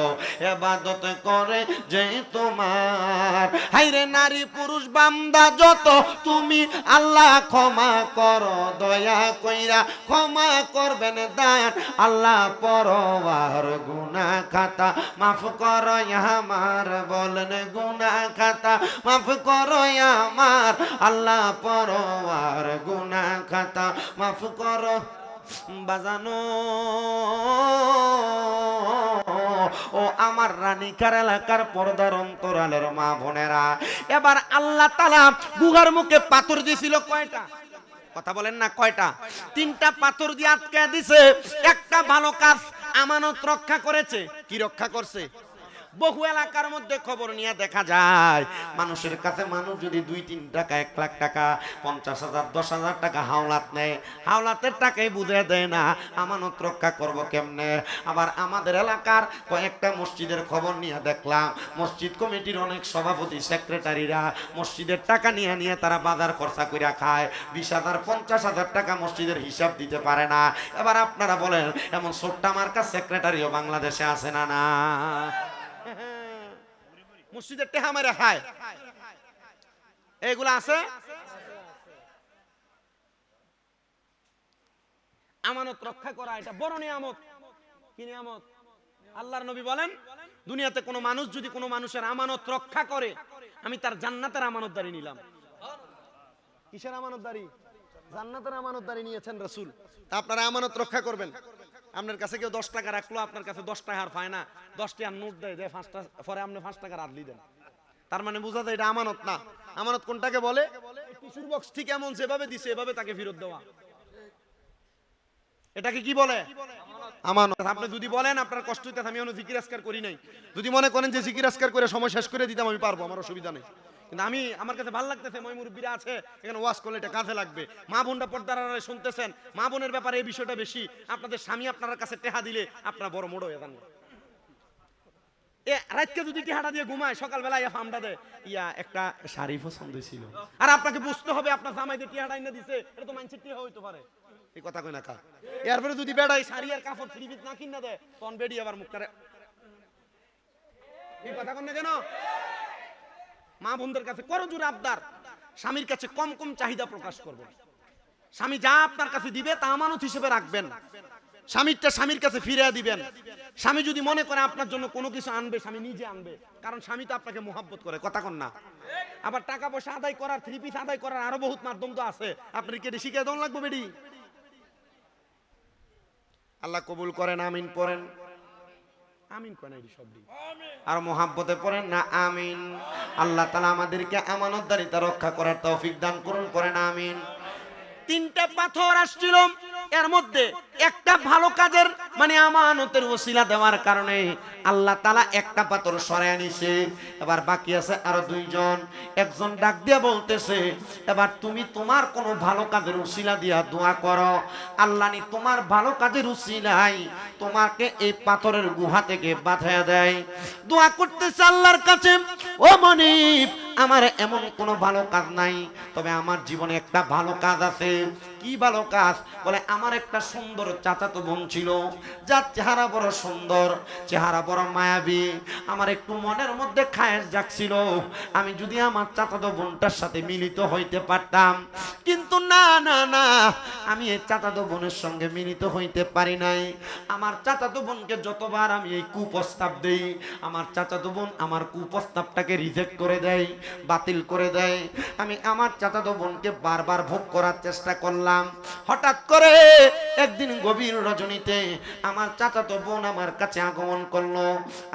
ইবাদত করে যে তোমার, হাইরে নারী পুরুষ বান্দা যত তুমি আল্লাহ ক্ষমা করো, দয়া কইরা ক্ষমা করবেন দান। আল্লাহ পরওয়ার গুনাহ খাতা মাফ করো আমার, বলেন গুনাহ খাতা মাফ করো আমার। আল্লাহ পরওয়ার গুনাহ খাতা মাফ করো। বাজানো ও আমার রানীকার এলাকার পর্দার অন্তরালের মা বোনেরা, এবার আল্লাহ তাআলা গুহার মুখে পাথর দিয়েছিল কয়টা? কথা বলেন না কয়টা? 3টা পাথর দিয়ে আটকে দিছে। একটা ভালো কাজ আমানত রক্ষা করেছে। কি রক্ষা করছে? বহু এলাকার মধ্যে খবর নিয়ে দেখা যায় মানুষের কাছে মানুষ যদি 2-3 টাকা 1 লাখ টাকা 50,000 10,000 টাকা হাওলাত নেয়, হাওলাতের টাকাই বুঝে দেয় না আমানত রক্ষা করব কেমনে। আবার আমাদের এলাকার কয়েকটা মসজিদের খবর নিয়ে দেখলাম মসজিদ কমিটির অনেক সভাপতি সেক্রেটারিরা মসজিদের টাকা নিয়ে তারা বাজার খরচা করে খায়। 20,000 50,000 টাকা মসজিদের হিসাব দিতে পারে না। এবার আপনারা বলেন এমন ছোট্ট মার্কা সেক্রেটারিও বাংলাদেশে আছে না? না, মসজিদের টেহা মেরে খায়, এগুলা আছে। আমানত রক্ষা করা এটা বড় নিয়ামত। কি নিয়ামত? আল্লাহর নবী বলেন দুনিয়াতে কোনো মানুষ যদি কোনো মানুষের আমানত রক্ষা করে আমি তার জান্নাতের আমানতদারি নিলাম। কিসের আমানতদারি? জান্নাতের আমানতদারি নিয়েছেন রাসূল। তা আপনারা আমানত রক্ষা করবেন। আপনার কাছে কেউ 10 টাকা রাখলো, আপনার কাছে 10 টাকা আর পায় না, 10 টাকার নোট দেয় 5টা, পরে আপনি 5 টাকা আদলি দেন, তার মানে বোঝা যায় এটা আমানত না। আমানত কোনটাকে বলে? টিস্যুর বক্স ঠিক এমন যেভাবে দিছে এভাবে তাকে ফেরত দেওয়া। এটাকে কি বলে? আমানত। আপনি যদি বলেন আপনার কষ্ট হইতেছে, আমি এখনো জিকির আজকার করি নাই, যদি মনে করেন যে জিকির আজকার করে সময় শেষ করে দিতাম, আমি পারবো, আমার অসুবিধা নেই। কিন্তু আমার কাছে ভালো লাগতেছে, মই মুরব্বীরা আছে এখানে, ওয়াজ করলে এটা কাজে লাগবে। মা বোনটা পর্দার আড়ালে শুনতেছেন, মা বোনের ব্যাপারে এই বিষয়টা বেশি। আপনাদের স্বামী আপনার কাছে টেহা দিলে আপনার বড় মোড় হয়ে যান। রাতকে যদি টেহাটা দিয়ে ঘুমায়, সকালবেলা ইয়া ফার্মটা দেয়, ইয়া একটা শাড়ি পছন্দ ছিল, আর আপনাকে বুঝতে হবে আপনার জামাই যে টেহাটা এনে দিছে, এটা তো মানুষের টেহা হইতে পারে। এই কথা কই না কা? এরপরে যদি বেড়াই শাড়ি আর কাপড় থ্রি পিস না কিনা দেয়, তখন বেড়ি আবার মুখটারে, এই কথা কন না কেন? মা বোনদের কাছে করো জোর আবদার, স্বামীর কাছে কম কম চাহিদা প্রকাশ করবেন। স্বামী যা আপনার কাছে দিবে তা আমানত হিসেবে রাখবেন, স্বামীরটা স্বামীর কাছে ফিরিয়ে দিবেন। স্বামী যদি মনে করে আপনার জন্য কোনো কিছু আনবে, স্বামী নিজে আনবে, কারণ স্বামী তো আপনাকে মোহাব্বত করে, কথা কন না? আবার টাকা পয়সা আদায় করার, থ্রি পিস আদায় করার আরো বহুত মাধ্যম তো আছে, আপনার কেটে শিখে দেওয়া লাগবে বেডি। আল্লাহ কবুল করেন, আমিন পড়েন, আমিন করেন এই সব দিন, আর মোহাব্বতে পড়েন না আমিন। আল্লাহ তাআলা আমাদেরকে আমানতদারিতা রক্ষা করার তৌফিক দান করুন, পড়েন আমিন। তিনটা পাথর আসছিল, এর মধ্যে একটা ভালো কাজের মানে আমানতের ওসিলা দেওয়ার কারণে আল্লাহ তাআলা একটা পাথর সরায় নিছে। এবার বাকি আছে আরো দুইজন। একজন ডাক দিয়ে বলতেছে, এবার তুমি তোমার কোনো ভালো কাজের ওসিলা দিয়া দোয়া করো, আল্লাহ নি তোমার ভালো কাজের ওসিলাই তোমাকে এই পাথরের গুহা থেকে বাঁচায়া দেয়। দোয়া করতেছে আল্লাহর কাছে, ও মনিব, আমার এমন কোনো ভালো কাজ নাই, তবে আমার জীবনে একটা ভালো কাজ আছে। কি ভালো কাজ? বলে আমার একটা সুন্দর চাচাতো বোন ছিল, যার চেহারা বড় সুন্দর, চেহারা বড় মায়াবী। আমার একটু মনের মধ্যে খায়েশ জাগছিল, আমি যদি আমার চাচাতো বোনটার সাথে মিলিত হইতে পারতাম, কিন্তু না না না, আমি এই চাচাতো বোনের সঙ্গে মিলিত হইতে পারি নাই। আমার চাচাতো বোনকে যতবার আমি এই কুপ্রস্তাব দেই, আমার চাচাতো বোন আমার কুপ্রস্তাবটাকে রিজেক্ট করে দেয়, বাতিল করে দেয়। আমি আমার চাচাতো বোনকে বারবার ভোগ করার চেষ্টা করলাম। হঠাৎ করে একদিন গভীর রজনীতে আমার চাচাতো বোন আমার কাছে আগমন করলো,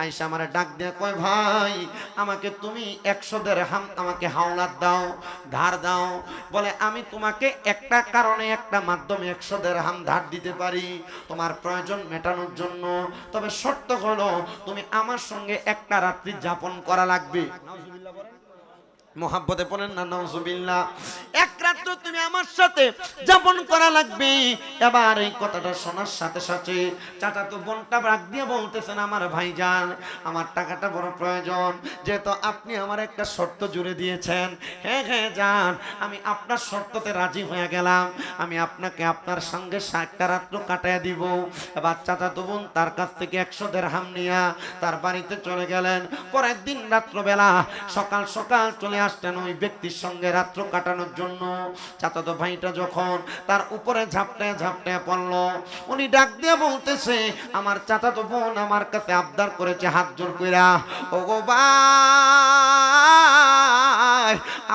আইসা আমার ডাক দিয়ে কয়, ভাই আমাকে তুমি 100 দিরহাম আমাকে হাওলাত দাও, ধার দাও। বলে আমি তোমাকে একটা কারণে, একটা মাধ্যমে 100 দিরহাম ধার দিতে পারি তোমার প্রয়োজন মেটানোর জন্য, তবে শর্ত হলো তুমি আমার সঙ্গে একটা রাত্রি যাপন করা লাগবে। নাউজুবিল্লাহ বলেন, মোহাব্বতে পড়েন না নাউজুবিল্লাহ। এক রাত্র তুমি আমার সাথে যাপন করা লাগবে। এবার এই কথাটা শোনার সাথে সাথে চাচাতো বোনটা রাগ দিয়ে বলতেছেন, আমার ভাইজান, আমার টাকাটা বড় প্রয়োজন, যেহেতু আপনি আমার একটা শর্ত জুড়ে দিয়েছেন। হ্যাঁ হ্যাঁ যান, আমি আপনার শর্ততে রাজি হয়ে গেলাম, আমি আপনাকে আপনার সঙ্গে 60টা রাত্র কাটায় দিব। এবার চাচাতো বোন তার কাছ থেকে 100 দিরহাম নিয়ে তার বাড়িতে চলে গেলেন। পরের দিন রাত্রবেলা সকাল সকাল চলে আসতেন ওই ব্যক্তির সঙ্গে রাত্র কাটানোর জন্য। চাচাতো ভাইটা যখন তার উপরে ঝাপটায় ঝাপটায় পড়ল, উনি ডাক দিয়ে বলতেছে, আমার চাচাতো বোন আমার কাছে আবদার করেছে হাত জোর কইরা, ওগো ভাই,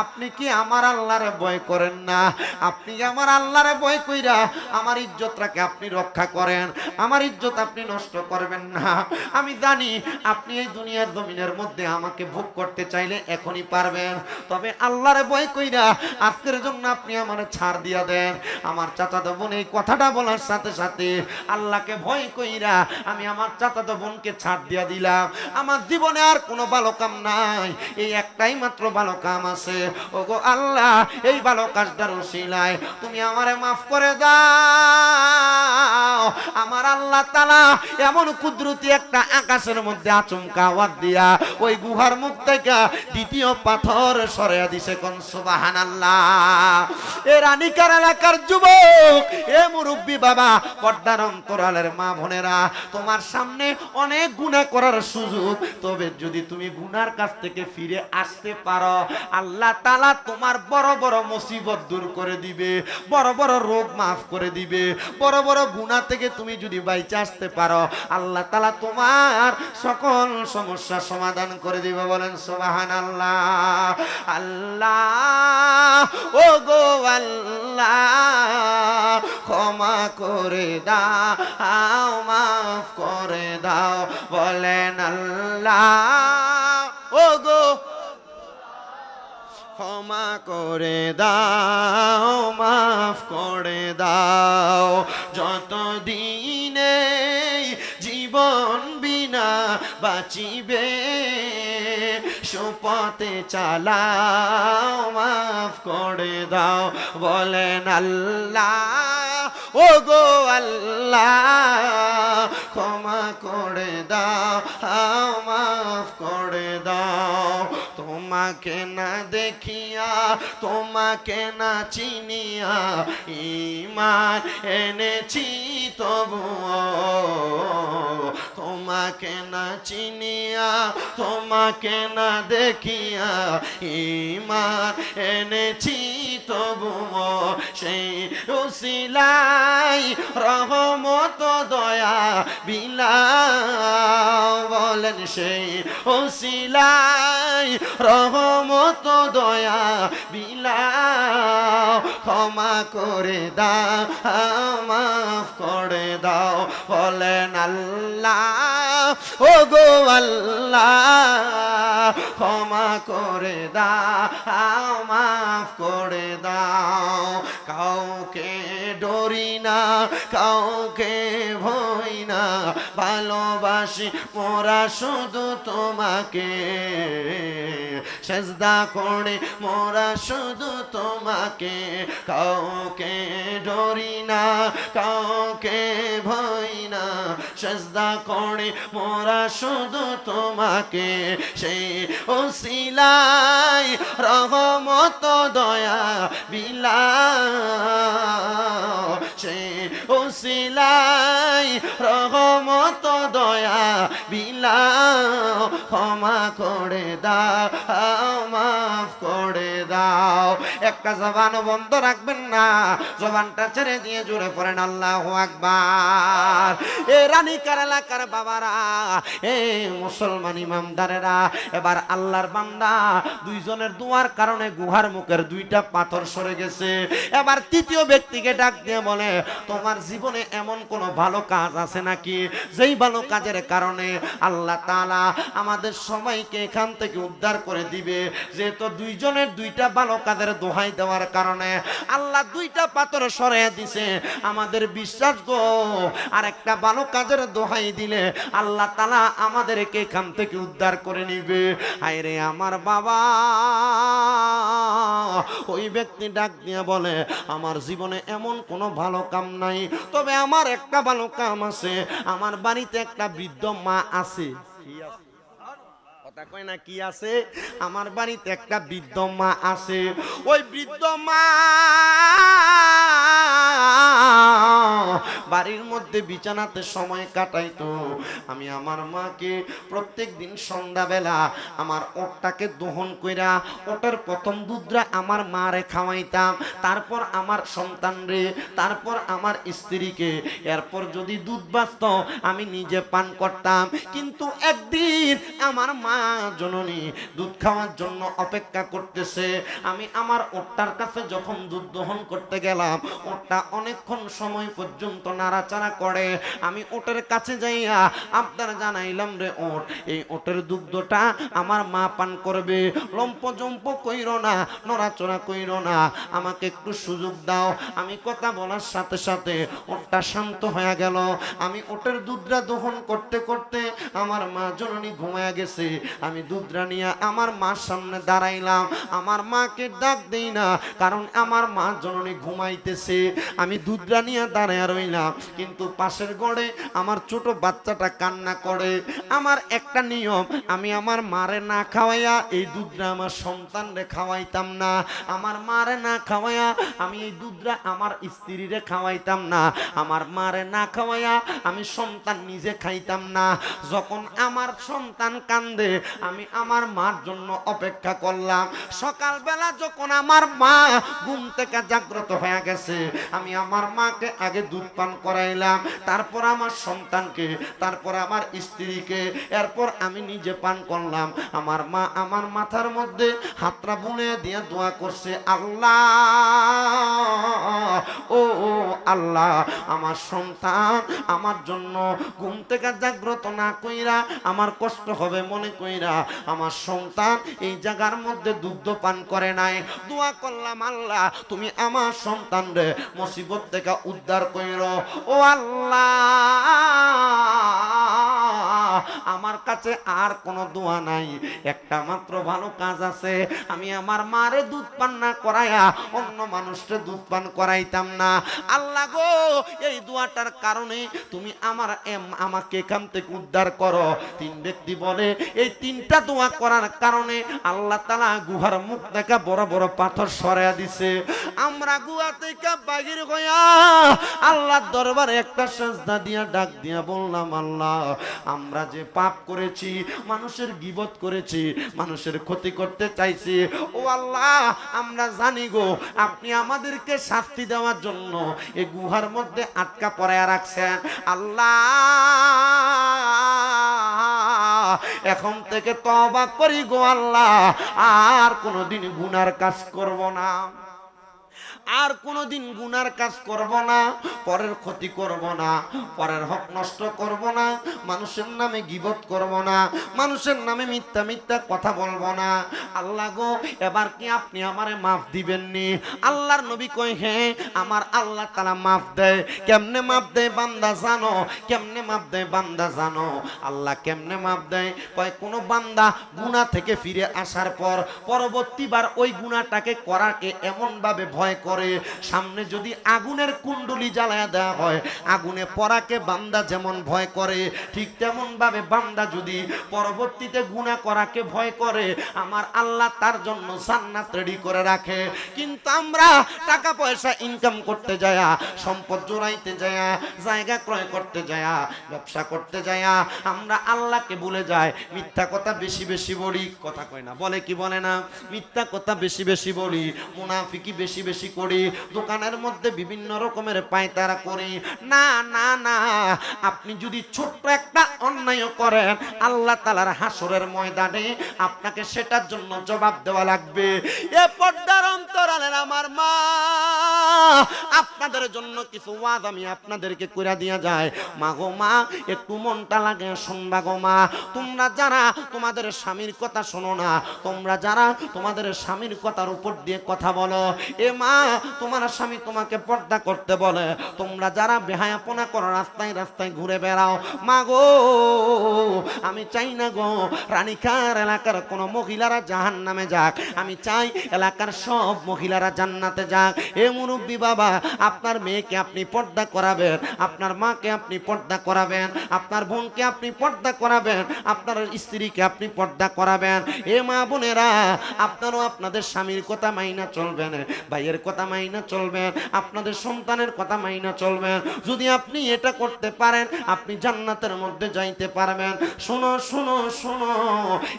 আপনি কি আমার আল্লাহরে ভয় করেন না? আপনি আমার আল্লাহরে ভয় কইরা আমার ইজ্জতটাকে আপনি রক্ষা করেন, আমার ইজ্জত আপনি নষ্ট করবেন না। আমি জানি আপনি এই দুনিয়ার জমিনের মধ্যে আমাকে ভোগ করতে চাইলে এখনই পারবেন, তবে আল্লাহরে ভয় কইরা আজকের জন্য আপনি আমারে ছাড় দিয়া দেন। আমার চাচাতো বোন এই কথাটা বলার সাথে সাথে আল্লাহকে ভয় কইরা আমি আমার চাচাতো বোনকে ছাড় দিয়া দিলাম। আমার জীবনে আর কোনো ভালো কাম নাই, এই একটাই মাত্র ভালো কাম আছে। ওগো আল্লাহ, এই ভালো কাজটার উসিলায় তুমি আমারে মাফ করে দাও। আমার আল্লাহ তাআলা এমন কুদরতি একটা আকাশের মধ্যে আচমকা আওয়াজ দিয়া ওই গুহার মুখ থেকে দ্বিতীয় পাথর সরাইয়া দিছে। কোন সুবহানাল্লাহ। এ রানীকার এলাকার যুবক, এ মুরব্বী বাবা, পর্দার অন্তরালের মা বোনেরা, তোমার সামনে অনেক গুনাহ করার সুযোগ, তবে যদি তুমি গুনার কাছ থেকে ফিরে আসতে পারো, আল্লাহ তাআলা তোমার বড় বড় মুসিবত দূর করে দিবে, বড় বড় রোগ মাফ করে দিবে। বড় বড় গুনাহ থেকে তুমি যদি বাইচে আসতে পারো, আল্লাহ তাআলা তোমার সকল সমস্যা সমাধান করে দিবে। বলেন সুবহানাল্লাহ। আল্লাহ, ও গো আল্লাহ, ক্ষমা করে দাও, মাফ করে দাও। বলেন আল্লাহ, ও গো ক্ষমা করে দাও, মাফ করে দাও। যত দিনে জীবন বিনা বাঁচিবে সুপথে চালাও মাফ করে দাও বলেন আল্লাহ ও গো আল্লাহ ক্ষমা করে দাও মাফ করে দাও তোমাকে না দেখিয়া তোমাকে না চিনিয়া ঈমান এনেছি তবুও তোমাকে না চিনিয়া তোমাকে না দেখিয়া ঈমান এনেছি তবুও সেই উসিলাই রহমত দয়া বিলাও বলেন সেই উসিলাই রহমত দয়া বিলাও ক্ষমা করে দাও মাফ করে দাও বলেন আল্লাহ ও গো আল্লাহ ক্ষমা করে দাও মাফ করে দাও কাউকে ডরি না কাউকে ভয় না ভালোবাসি মোরা শুধু তোমাকে সেজদা করে মোরা শুধু তোমাকে কাউকে ডরি না কাউকে ভয় না সেজদা করে মোরা শুধু তোমাকে সেই উসিলাই রহমত দয়া বিলাও সেই উসিলাই রহমত দয়া বিলাও ক্ষমা করে দাও মাফ করে দাও একটা জবান বন্ধ রাখবেন না জবানটা ছেড়ে দিয়ে জোরে পড়েন আল্লাহু আকবার এ রানীকার এলাকার বাবারা এ মুসলমান ইমামদারেরা এবার আল্লাহর বান্দা দুইজনের দুয়ার কারণে গুহার মুখের দুইটা পাথর সরে গেছে এবার তৃতীয় ব্যক্তিকে ডাক দিয়ে বলে তোমার জীবনে এমন কোন ভালো কাজ আছে নাকি যেই ভালো কাজের কারণে আল্লাহ তাআলা আমাদের সবাইকে এখান থেকে উদ্ধার করে দিবে যেহেতু দুইজনের দুইটা ভালো কাজের দোহাই দেওয়ার কারণে আল্লাহ দুইটা পাথর সরিয়ে দিছে আমাদের বিশ্বাস গো আর একটা ভালো কাজের দোহাই দিলে আল্লাহ তাআলা আমাদেরকে এখান থেকে উদ্ধার করে নিবে হায় রে আমার বাবা ওই ব্যক্তি ডাক দিয়ে বলে আমার জীবনে এমন কোনো ভালো কাম নাই তবে আমার একটা ভালো কাম আছে আমার বাড়িতে একটা বৃদ্ধ মা আছে কথা কয় না কি আছে আমার বাড়িতে একটা বৃদ্ধ মা আছে ওই বৃদ্ধ মা বাড়ির মধ্যে বিছানাতে সময় কাটাইতো আমি আমার মাকে প্রত্যেক দিন সন্ধ্যাবেলা আমার ওটটাকে দহন কইরা ওটার প্রথম দুধরা আমার মারে খাওয়াইতাম তারপর আমার সন্তানরে তারপর আমার স্ত্রীকে এরপর যদি দুধ বাঁচত আমি নিজে পান করতাম কিন্তু একদিন আমার মা জননী দুধ খাওয়ার জন্য অপেক্ষা করতেছে আমি আমার ওটটার কাছে যখন দুধ দহন করতে গেলাম ওটটা অনেকক্ষণ সময় পর্যন্ত নাড়াচাড়া করে আমি ওটের কাছে যাইয়া আপনারা জানাইলাম রে ওট এই ওটের দুগ্ধটা আমার মা পান করবে লম্প জম্প কইরো না নড়াচড়া কইরো না আমাকে একটু সুযোগ দাও আমি কথা বলার সাথে সাথে ওটটা শান্ত হয়ে গেল আমি ওটের দুধটা দহন করতে করতে আমার মা জননী ঘুমায়া গেছে আমি দুধটা নিয়ে আমার মার সামনে দাঁড়াইলাম আমার মাকে ডাক দেই না কারণ আমার মা জননী ঘুমাইতেছে আমি দুধটা নিয়ে দাঁড়ায় রইলাম কিন্তু পাশের ঘরে আমার ছোট বাচ্চাটা কান্না করে আমার একটা নিয়ম আমি আমার মারে না খাওয়াইয়া এই দুধটা আমার সন্তানরে খাওয়াইতাম না আমার মারে না খাওয়াইয়া আমি এই দুধটা আমার স্ত্রীরে খাওয়াইতাম না আমার মারে না খাওয়াইয়া আমি সন্তান নিজে খাইতাম না যখন আমার সন্তান কান্দে আমি আমার মার জন্য অপেক্ষা করলাম সকালবেলা যখন আমার মা ঘুম থেকে জাগ্রত হয়ে গেছে আমি আমার মাকে আগে দুধ পান করাইলাম তারপর আমার সন্তানকে তারপর আমার স্ত্রীকে এরপর আমি নিজে পান করলাম আমার মা আমার মাথার মধ্যে হাতটা বুনে দিয়ে দোয়া করছে আল্লাহ ও আল্লাহ আমার সন্তান আমার জন্য ঘুম থেকে জাগ্রত না কইরা আমার কষ্ট হবে মনে কইরা আমার সন্তান এই জায়গার মধ্যে দুধ পান করে নাই দোয়া করলাম আল্লাহ তুমি আমার সন্তান রে মুসিবত থেকে উদ্ধার কইরো ও আল্লাহ, আমার কাছে আর কোনো দোয়া নাই, একটা মাত্র ভালো কাজ আছে, আমি আমার মারে দুধ পান না করাইয়া অন্য মানুষকে দুধ পান করাইতাম না। আল্লাহ গো, এই দোয়াটার কারণে তুমি আমাকে এখান থেকে উদ্ধার করো। তিন ব্যক্তি বলে এই তিনটা দোয়া করার কারণে আল্লাহ তাআলা গুহার মুখ থেকে বড় বড় পাথর সরাইয়া দিছে। আমরা গুহা থেকে বাহির হইয়া আল্লাহর দরবারে একটা সিজদা দিয়া ডাক দিয়া বললাম, আল্লাহ আমরা যে পাপ করেছি, মানুষের গীবত করেছি, মানুষের ক্ষতি করতে চাইছি, ও আল্লাহ আমরা জানি গো আপনি আমাদেরকে শাস্তি দেওয়ার জন্য এই গুহার মধ্যে আটকা পড়ায়া রাখছেন। আল্লাহ এখন থেকে তওবা করি গো আল্লাহ, আর কোনোদিন গুনার কাজ করব না, আর কোনোদিন গুনার কাজ করব না, পরের ক্ষতি করব না, পরের হক নষ্ট করব না, মানুষের নামে গীবত করব না, মানুষের নামে মিথ্যা মিথ্যা কথা বলবো না। আল্লাহ গো, এবার কি আপনি আমারে মাফ দিবেন নি? আল্লাহর নবী কয়, হ্যাঁ আমার আল্লাহ তাআলা মাফ দেয়। কেমনে মাফ দেয় বান্দা জানো? কেমনে মাফ দেয় বান্দা জানো? আল্লাহ কেমনে মাফ দেয়? কয় কোনো বান্দা গুনাহ থেকে ফিরে আসার পর পরবর্তীবার ওই গুনাহটাকে করাকে এমন ভাবে ভয় করে, সামনে যদি আগুনের কুণ্ডলি জ্বালায়া দেওয়া হয়, আগুনে পড়াকে বান্দা যেমন ভয় করে, ঠিক তেমন ভাবে বান্দা যদি পরবর্তীতে গুনাহ করাকে ভয় করে, আমার আল্লাহ তার জন্য জান্নাত রেডি করে রাখে। কিন্তু আমরা টাকা পয়সা ইনকাম করতে যায়া, সম্পদ জোড়াইতে যায়া, জায়গা ক্রয় করতে যায়া, ব্যবসা করতে যায়া আমরা আল্লাহকে ভুলে যাই, মিথ্যা কথা বেশি বেশি বলি, কথা কয় না, বলে কি বলে না, মিথ্যা কথা বেশি বেশি বলি, মুনাফিকি বেশি বেশি করি, দোকানের মধ্যে বিভিন্ন রকমের পায়তারা করি। না না না, আপনি যদি ছোট্ট একটা অন্যায় করেন, আল্লাহ তাআলার হাসরের ময়দানে আপনাকে সেটার জন্য জবাব দেওয়া লাগবে। এ পর্দার অন্তরালের আমার মা, আপনাদের জন্য কিছু ওয়াজ আমি আপনাদেরকে কইরা দিয়া যায়। মা গো মা, একটু মনটা লাগে শুনবা গো মা। তোমরা যারা তোমাদের স্বামীর কথা শোনো না, তোমরা যারা তোমাদের স্বামীর কথার উপর দিয়ে কথা বলো, এ মা তোমার স্বামী তোমাকে পর্দা করতে বলে, তোমরা যারা বেহায়াপনা করো, রাস্তায় রাস্তায় ঘুরে বেড়াও, মা গো আমি চাই না গো রানীখার এলাকার কোন মহিলারা জাহান্নামে যাক, আমি চাই এলাকার সব মহিলারা জান্নাতে যাক। এ মুরব্বী বাবা, আপনার মেয়েকে আপনি পর্দা করাবেন, আপনার মাকে আপনি পর্দা করাবেন, আপনার বোনকে আপনি পর্দা করাবেন, আপনার স্ত্রীকে আপনি পর্দা করাবেন। এ মা বোনেরা, আপনারও আপনাদের স্বামীর কথা মাইনা চলবেন, ভাইয়ের কথা মাইনা চলবেন, আপনাদের সন্তানের কথা মাইনা চলবেন। যদি আপনি এটা করতে পারেন, আপনি জান্নাতের মধ্যে যাইতে পারবেন। শোনো শোনো শোনো,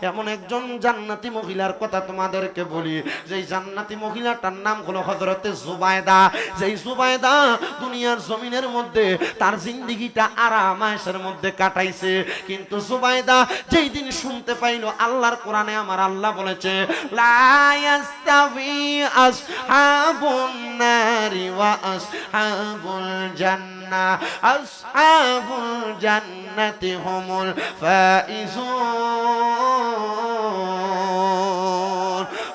এমন একজন জান্নাতি মহিলার কথা তোমাদেরকে বলি, যেই জান্নাতি মহিলাটার নাম হলো হযরতে জুবাইদা। যেই জুবাইদা দুনিয়ার জমিনের মধ্যে তার জিন্দেগিটা আরাম আয়েশের মধ্যে কাটাইছে, কিন্তু জুবাইদা যেই দিন শুনতে পাইলো আল্লাহর কোরআনে আমার আল্লাহ বলেছে, লা ইয়াস্তাবি আসহাবুন নারি ওয়া আসহাবুল জান্নাহ, আসহাবুল জান্নাতি হুমুল ফাইজুন।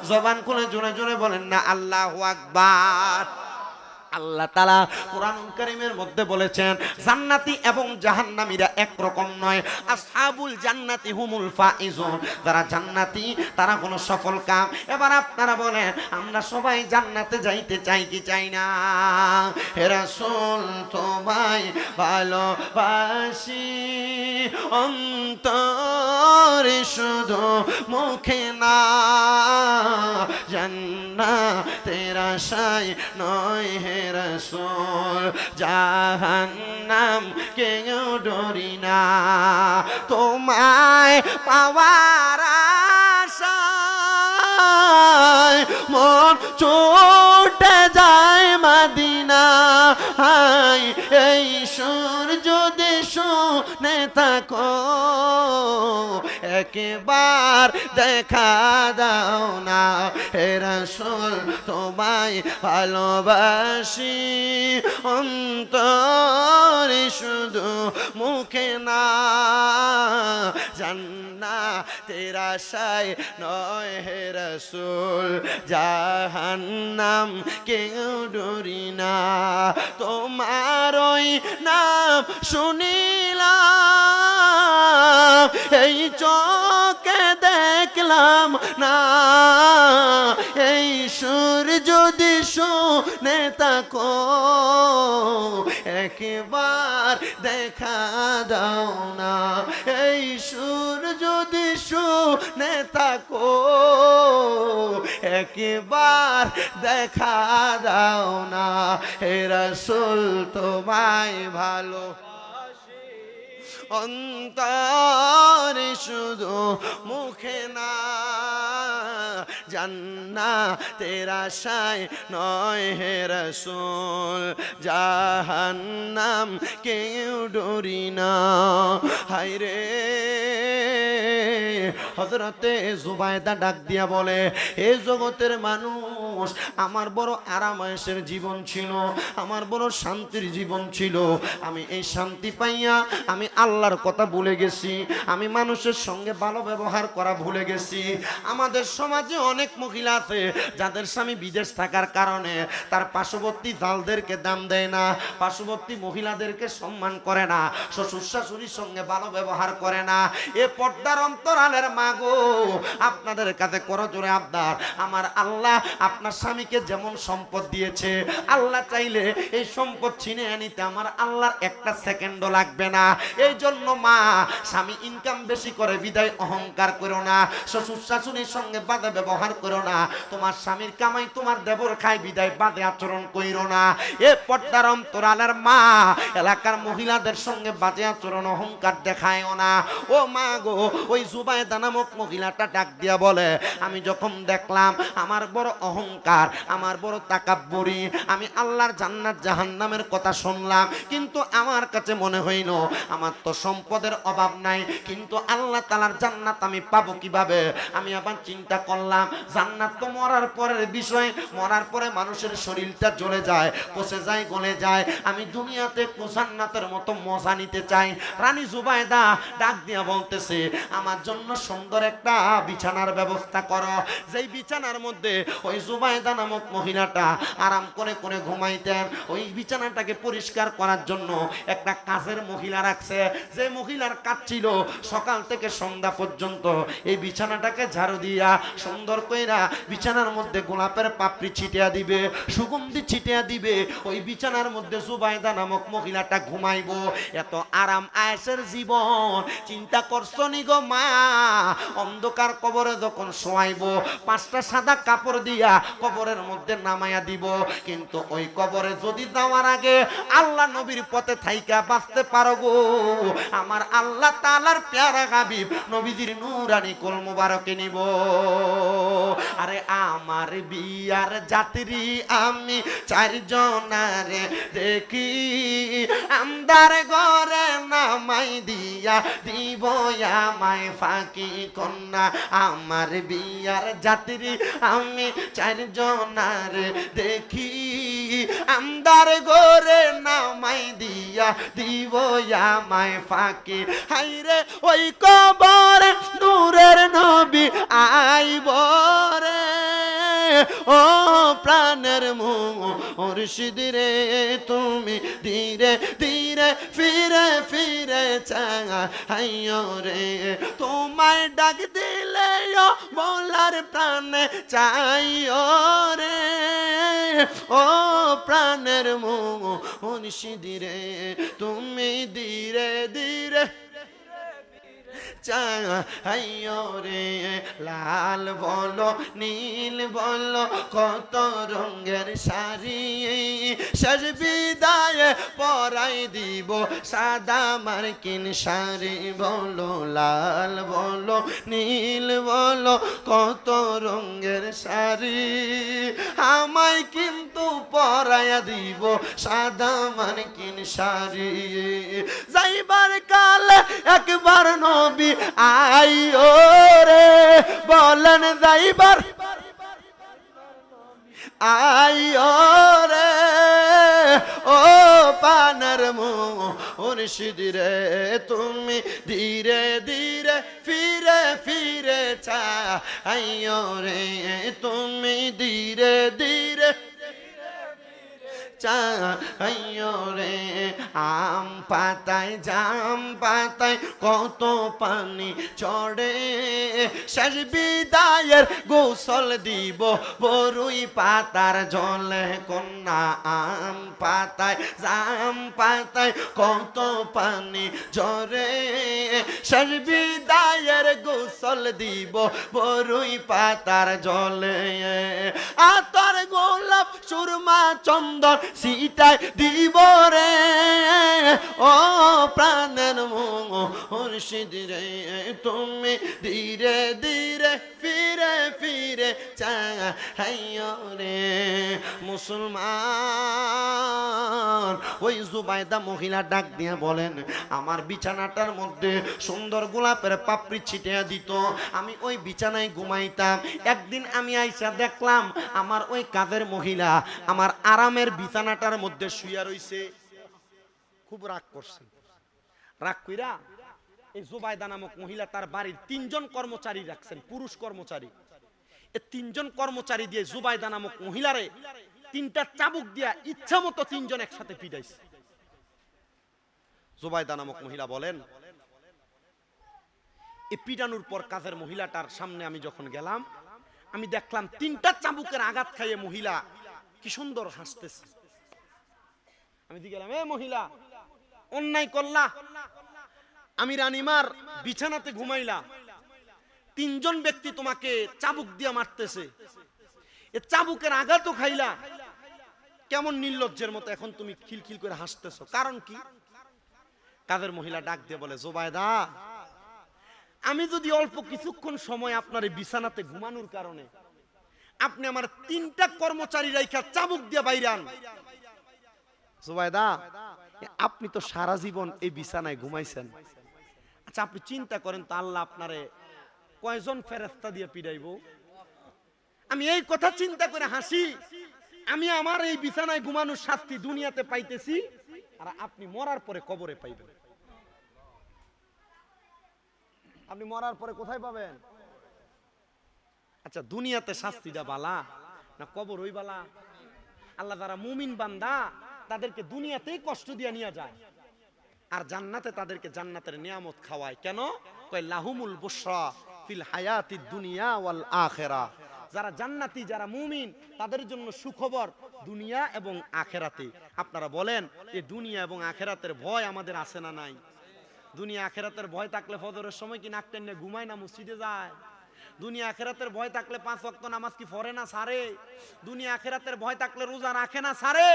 জবান খুলে জোরে জোরে বলেন না আল্লাহু আকবার। আল্লাহ তাআলা কোরআনুল কারীমের মধ্যে বলেছেন, জান্নাতি এবং জাহান্নামীরা একরকম নয়। আসহাবুল জান্নাতি হুমুল ফাইজুন, যারা জান্নাতি তারা কোনো সফল কাম। এবার আপনারা বলেন, আমরা সবাই জান্নাতে যাইতে চাই কি চাই না? হে রাসূল তোমায় ভালোবাসি অন্তরে শুধু মুখে না, জান্নাতের আশায় নয় হে রাসূল, জাহান্নাম কেউ ডরি না। তোমায় পাওয়ার আশায় মন ছুটে যায় মদিনা, এই সুর যদি শুনে থাকো, একবার দেখা দাও না হে রাসূল তোমায় ভালোবাসি অন্তরে শুধু মুখে না জান্নাতের আশায় নয় হে রাসূল জাহান্নাম কেউ ডরি না তোমার ওই নাম শুনিলাম এই চোখে দেখলাম না এই সুর যদি শুনে থাকো একবার দেখা দাও না এই সুর যদি শুনে থাকো একবার দেখা দাও না হে রাসূল তোমায় ভালো অন্তরে শুধু মুখে না জান্নাতের আশায় নয় হে রাসূল জাহান্নাম কেউ ডরি না হায়রে হযরতে জুবায়দা ডাক দিয়া বলে এই জগতের মানুষ আমার বড় আরামায়েশের জীবন ছিল আমার বড় শান্তির জীবন ছিল আমি এই শান্তি পাইয়া আমি আল্লাহর কথা ভুলে গেছি আমি মানুষের সঙ্গে ভালো ব্যবহার করা ভুলে গেছি আমাদের সমাজে অনেক মহিলা আছে যাদের স্বামী বিদেশ থাকার কারণে তার পার্শ্ববর্তী জালদেরকে দাম দেয় না পার্শ্ববর্তী মহিলাদেরকে সম্মান করে না শ্বশুর শাশুড়ির সঙ্গে ভালো ব্যবহার করে না এ পর্দার অন্তরালের মাগো আপনাদের কাছে করজোরে আবদার আমার আল্লাহ আপনার স্বামীকে যেমন সম্পদ দিয়েছে আল্লাহ চাইলে এই সম্পদ ছিনে আনিতে আমার আল্লাহর একটা সেকেন্ডও লাগবে না এই জন্য মা স্বামী ইনকাম বেশি করে বিদায় অহংকার করো না শ্বশুর শাশুড়ির সঙ্গে বাজে ব্যবহার করো না তোমার স্বামীর কামাই তোমার দেবর খায় বিদায় বাজে আচরণ কইরো না এ পর্দার অন্তরালের মা এলাকার মহিলাদের সঙ্গে বাজে আচরণ অহংকার দেখায়ও না ও মা গো ওই জুবায়দা নামক মহিলাটা ডাক দিয়া বলে আমি যখন দেখলাম আমার বড় অহংকার আমার বড় তাকাব্বুরি আমি আল্লাহর জান্নাত জাহান্নামের কথা শুনলাম কিন্তু আমার কাছে মনে হইল আমার তো সম্পদের অভাব নাই কিন্তু আল্লাহ তাআলার জান্নাত আমি পাবো কিভাবে আমি আবার চিন্তা করলাম জান্নাত তো মরার পরের বিষয় মরার পরে মানুষের শরীরটা জ্বলে যায় পচে যায় গলে যায় আমি দুনিয়াতে জান্নাতের মতো মজা নিতে চাই রানী জুবায়দা ডাক দিয়া বলতেছে আমার জন্য সুন্দর একটা বিছানার ব্যবস্থা করো যেই বিছানার মধ্যে ওই জুবায়দা নামক মহিলাটা আরাম করে করে ঘুমাইতেন ওই বিছানাটাকে পরিষ্কার করার জন্য একটা কাজের মহিলা রাখছে যে মহিলার কাজ ছিল সকাল থেকে সন্ধ্যা পর্যন্ত এই বিছানাটাকে ঝাড়ু দিয়া সুন্দর কইরা বিছানার মধ্যে গোলাপের পাপড়ি ছিটিয়া দিবে সুগন্ধি ছিটিয়া দিবে ওই বিছানার মধ্যে জুবায়দা নামক মহিলাটা ঘুমাইবো এত আরাম আয়েশের জীবন চিন্তা করছো নি গো মা অন্ধকার কবরে যখন শোয়াইবো 5টা সাদা কাপড় দিয়া কবরের মধ্যে নামাইয়া দিব কিন্তু ওই কবরে যদি যাওয়ার আগে আল্লাহ নবীর পথে থাইকা বাঁচতে পারো গো আমার আল্লাহ তাআলার প্যারা হাবিব নবীজির নূরানি কোল মুবারকে নিব আরে আমার বিয়ার যাত্রী আমি 4 জনারে দেখি আমদার ঘরে নামাই দিয়া দিব আমায় ফাঁকি কন্যা আমার বিয়ার যাত্রী আমি 4 জনারে দেখি আমদার ঘরে নামাই দিয়া দিব আমায় ফাঁকি হাইরে ওই কবরে নূরের নবী আইব রে ও প্রাণের মুর্শিদ রে তুমি ধীরে ধীরে ফিরে ফিরে চাইও রে তোমায় ডাক দিলে বলার প্রাণে চাইও রে ও প্রাণের মুর্শিদ রে তুমি ধীরে ধীরে চাইও রে লাল বলো নীল বলো কত রঙের শাড়ি শেষ বিদায় পরাই দিব সাদা মার্কিন শাড়ি বলো লাল বলো নীল বলো কত রঙের শাড়ি আমায় কিন্তু পর পরাইয়া দিব সাদা মার্কিন শাড়ি। যাইবার কালে একবার নবী আইও রে, বলেন যাইবার আইও রে, ও পানার মুর্শিদ রে, তুমি ধীরে ধীরে ফিরে ফিরে চাইও রে, তুমি ধীরে ধীরে চাইও রে। আম পাতায় জাম পাতায় কত পানি চড়ে, শেষ বিদায়ের গোসল দিব বরুই পাতার জলে কন্যা। আম পাতায় জাম পাতায় কত পানি ঝরে, শেষ বিদায়ের গোসল দিব বরুই পাতার জলে। আতর গোলাপ সুরমা চন্দন সিটাই দিব রে, ও প্রাণের মুর্শিদ রে, তুমি ধীরে ধীরে ফিরে ফিরে চাইও রে। মুসলমান ওই জুবাইদা মহিলা ডাক দিয়ে বলেন, আমার বিছানাটার মধ্যে সুন্দর গোলাপের পাপড়ি ছিটিয়ে দিত, আমি ওই বিছানায় ঘুমাইতাম। একদিন আমি আইসা দেখলাম আমার ওই কাজের মহিলা আমার আরামের বিছানাটার মধ্যে শুইয়া রইছে। খুব রাগ করছেন, রাগ কইরা এই জুবাইদা নামক মহিলা তার বাড়ির 3 জন কর্মচারী রাখছেন, পুরুষ কর্মচারী। এই 3 জন কর্মচারী দিয়ে জুবাইদা নামক মহিলারে 3টা চাবুক দিয়া ইচ্ছা মতো 3 জন একসাথে পিটাইছে। জুবাইদা নামক মহিলা বলেন, এই পিটানোর পর কাজের মহিলাটার সামনে আমি যখন গেলাম, আমি দেখলাম 3টা চাবুকের আঘাত খাইয়ে মহিলা কি সুন্দর হাসতেছে। আমি গেলাম, এ মহিলা অন্যায় করলা, আমি রানীমার বিছানাতে ঘুমাইলা, 3 জন ব্যক্তি তোমাকে চাবুক দিয়ে মারতেছে, এ চাবুকের আঘাতও খাইলা, কেমন নির্লজ্জের মতো এখন তুমি খিলখিল করে হাসতেছো, কারণ কি? কাজের মহিলা ডাক দিয়ে বলে, জুবাইদা, আমি যদি অল্প কিছুক্ষণ সময় আপনার বিছানাতে ঘুমানোর কারণে আপনি আমার 3টা কর্মচারী রাইখা চাবুক দিয়ে বাইরান, জুবাইদা আপনি তো সারা জীবন এই বিছানায় ঘুমাইছেন, আচ্ছা আপনি চিন্তা করেন তো আল্লাহ আপনারে কয়জন ফেরেশতা দিয়ে পিটাইবো? আমি এই কথা চিন্তা করে হাসি, আমি আমার এই বিছানায় ঘুমানোর শাস্তি দুনিয়াতে পাইতেছি, আর আপনি মরার পরে কবরে পাইবেন। আপনি মরার পরে কোথায় পাবেন? আচ্ছা দুনিয়াতে শাস্তিটা বালা না কবর ওই বালা? আল্লাহ যারা মুমিন বান্দা তাদেরকে দুনিয়াতেই কষ্ট দিয়ে নিয়ে যায়, আর জান্নাতে তাদেরকে জান্নাতের নিয়ামত খাওয়ায়। কেন? কয় লাহুমুল বুশরা ফিল হায়াতিদ দুনিয়া ওয়াল আখিরা। যারা জান্নাতি, যারা মুমিন, তাদের জন্য সুখবর দুনিয়া এবং আখিরাতে। আপনারা বলেন এই দুনিয়া এবং আখিরাতের ভয় আমাদের আছে না নাই? দুনিয়া আখিরাতের ভয় থাকলে ফজরের সময় কি নাক টেনে ঘুমায় না মসজিদে যায়? দুনিয়া আখিরাতের ভয় থাকলে 5 ওয়াক্ত নামাজ কি পড়ে না ছাড়ে? দুনিয়া আখিরাতের ভয় থাকলে রোজা রাখে না ছাড়ে?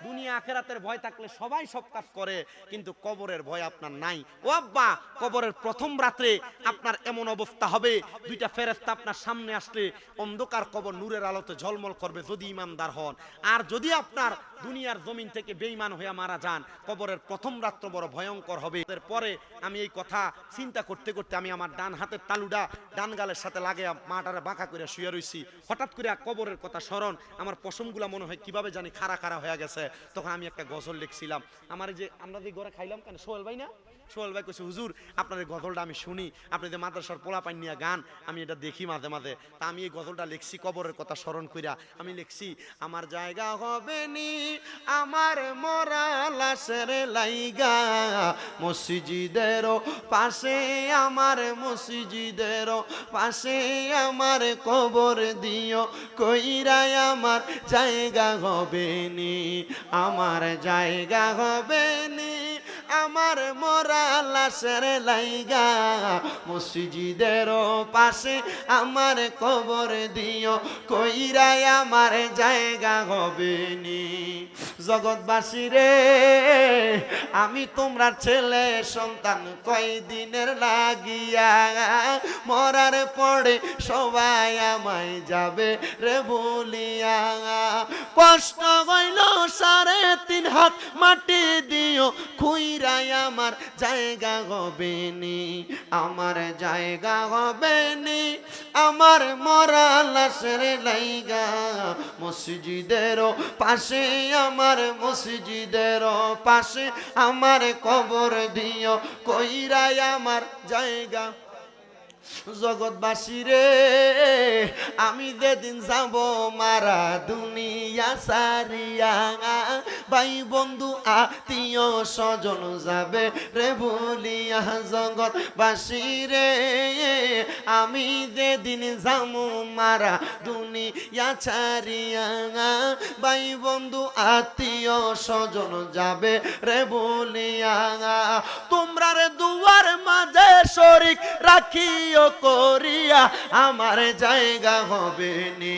দুনিয়া আখিরাতের ভয় থাকলে সবাই সব কাজ করে, কিন্তু কবরের ভয় আপনার নাই। ও আব্বা, কবরের প্রথম রাতে আপনার এমন অবস্থা হবে, 2টা ফেরেশতা আপনার সামনে আসলে অন্ধকার কবর নূরের আলোতে ঝলমল করবে যদি ইমানদার হন। আর যদি আপনার দুনিয়ার জমিন থেকে বেঈমান হয়ে মারা যান, কবরের প্রথম রাত্র বড় ভয়ঙ্কর হবে। এরপরে আমি এই কথা চিন্তা করতে করতে আমি আমার ডান হাতের তালুটা ডান গালের সাথে লাগে মাটারে বাঁকা করে শুয়ে রইছি। হঠাৎ করে কবরের কথা স্মরণ, আমার পশমগুলা মনে হয় কিভাবে জানি খাড়া খাড়া হয়ে গেছে। তখন আমি একটা গজল লিখছিলাম। আমার যে আমরা যে ঘরে খাইলাম কেন, সোহেল ভাই না, সোহেল ভাই কইছে হুজুর আপনার এই গজলটা আমি শুনি, আপনি যে মাদ্রাসার পোলাপাইন নিয়ে গান, আমি এটা দেখি মাঝে মাঝে, তা আমি এই গজলটা লিখছি কবরের কথা স্মরণ কইরা। আমি লিখছি, আমার জায়গা হবে নি আমার মরা লাশের লাইগা, মসজিদের পাশে আমার, মসজিদের পাশে আমার কবর দিও কইরা, আমার জায়গা হবে নি, আমার জায়গা হবে নি আমার মরা লাশের লাইগা, মসজিদের পাশে আমার কবর দিও কইরা, আমার জায়গা হবে নি। জগৎবাসী রে, আমি তোমরা ছেলে সন্তান কয়দিনের লাগিয়া, মরার পরে সবাই আমায় যাবে রে বলিয়া, কষ্ট হইল তিন হাত মাটি দিও খুইরাই আমার জায়গা হবে নি, আমার জায়গা হবে নি, আমার মরা লাশের লাইগা মসজিদের পাশে, আমার মসজিদের পাশে আমার কবর দিও কইরাই আমার জায়গা। জগৎবাসী রে, আমি যেদিন যাব মারা দুনিয়া সারিয়া, ভাই বন্ধু আত্মীয় স্বজন যাবে রে বলিয়া। জগৎবাসী রে, আমি যেদিন যাব মারা দুনিয়া ছাড়িয়া, ভাই বন্ধু আত্মীয় স্বজন যাবে রে বলিয়া। তোমরা রে দুয়ার মাঝে শরীক রাখিও করিয়া, আমার জায়গা হবে নি,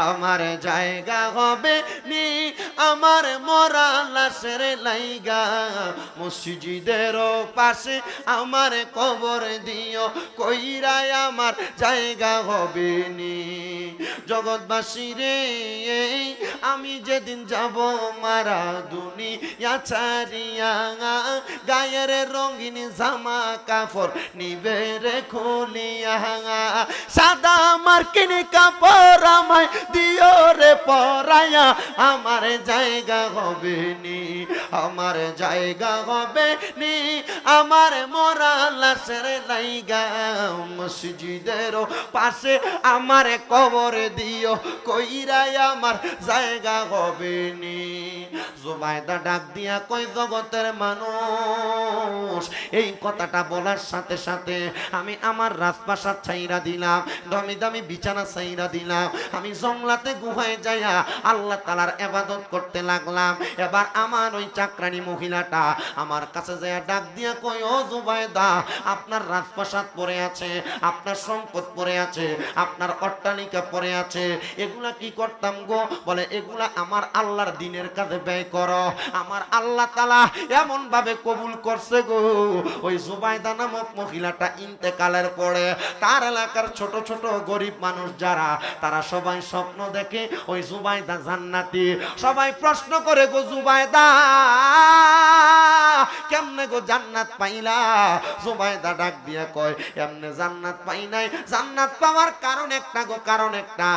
আমার জায়গা হবে নি, আমার মরা লাশের লাইগা মসজিদের পাশে আমার কবর দিও কইরাই আমার জায়গা হবে নি। জগৎবাসী রে, আমি যেদিন যাব মারা দুনিয়া ছাড়িয়া, গায়ের রঙিন জামা কাপড় নিবে রে খুলিয়া, সাদা মার্কিন কাপড় আমায় দিও রে পরাইয়া, আমার জায়গা হবে নি, আমার জায়গা হবে নি, আমার মরা লাশের লাইগা মসজিদের পাশে আমার কবর দিও কইরাই আমার জায়গা হবে নি। জুবাইদা ডাক দিয়া কই, জগতের মানুষ, এই কথাটা বলার সাথে সাথে আমি আমার রাজপ্রাসাদ ছাইরা দিলাম, দামি দামি বিছানা ছাইরা দিলাম, আমি জংলাতে গুহায় যাইয়া আল্লাহ তাআলার ইবাদত করতে লাগলাম। এবার আমার ওই চাকরানি মহিলাটা আমার কাছে যাইয়া ডাক দিয়া কই, ও জুবাইদা, আপনার রাজপ্রাসাদ পড়ে আছে, আপনার সম্পদ পড়ে আছে, আপনার অট্টালিকা পড়ে আছে, এগুলা কি করতাম গো? বলে এগুলা আমার আল্লাহর দ্বীনের কাজে ব্যয় করো। আমার আল্লাহ তাআলা এমন ভাবে কবুল করছে গো, ওই জুবাইদা নামক মহিলাটা ইন্তেকালের পরে তার এলাকার ছোট ছোট গরিব মানুষ যারা, তারা সবাই স্বপ্ন দেখে ওই জুবাইদা জান্নাতি। সবাই প্রশ্ন করে, গো জুবাইদা কেমনে গো জান্নাত পাইলা? জুবাইদা ডাক দিয়া কয়, এমনে জান্নাত পাই নাই, জান্নাত পাওয়ার কারণ একটা গো, কারণ একটা,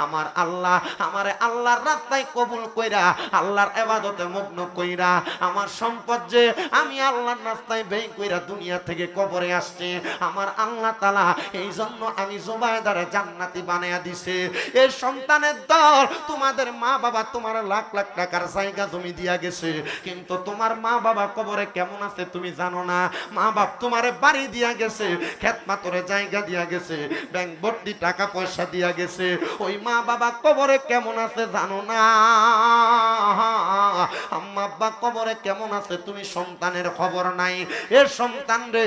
আমার আল্লাহ আমারে আল্লাহর রাস্তায় কবুল কইরা, আল্লাহর ইবাদতে মগ্ন কইরা, আমার সম্পদ যে আমি আল্লাহর রাস্তায় ব্যয় কইরা দুনিয়া থেকে কবরে আসছে, আমার আল্লাহ তাআলা এই জন্য আমি জুবাইদারে জান্নাতি বানায়া দিছে। এই সন্তানের দল, তোমাদের মা বাবা তোমার লাখ লাখ টাকার জায়গা জমি দিয়া গেছে, কিন্তু তোমার মা বাবা কবরে কেমন আছে তুমি জানো না। মা বাপ তোমারে বাড়ি দিয়া গেছে, ক্ষেত মাতরে জায়গা দিয়া গেছে, ব্যাংক ভর্তি টাকা পয়সা দিয়া গেছে, ওই মা বাবা কবরে কেমন আছে জানো না। আম্মা আব্বা কবরে কেমন আছে তুমি সন্তানের খবর নাই। এর সন্তান রে,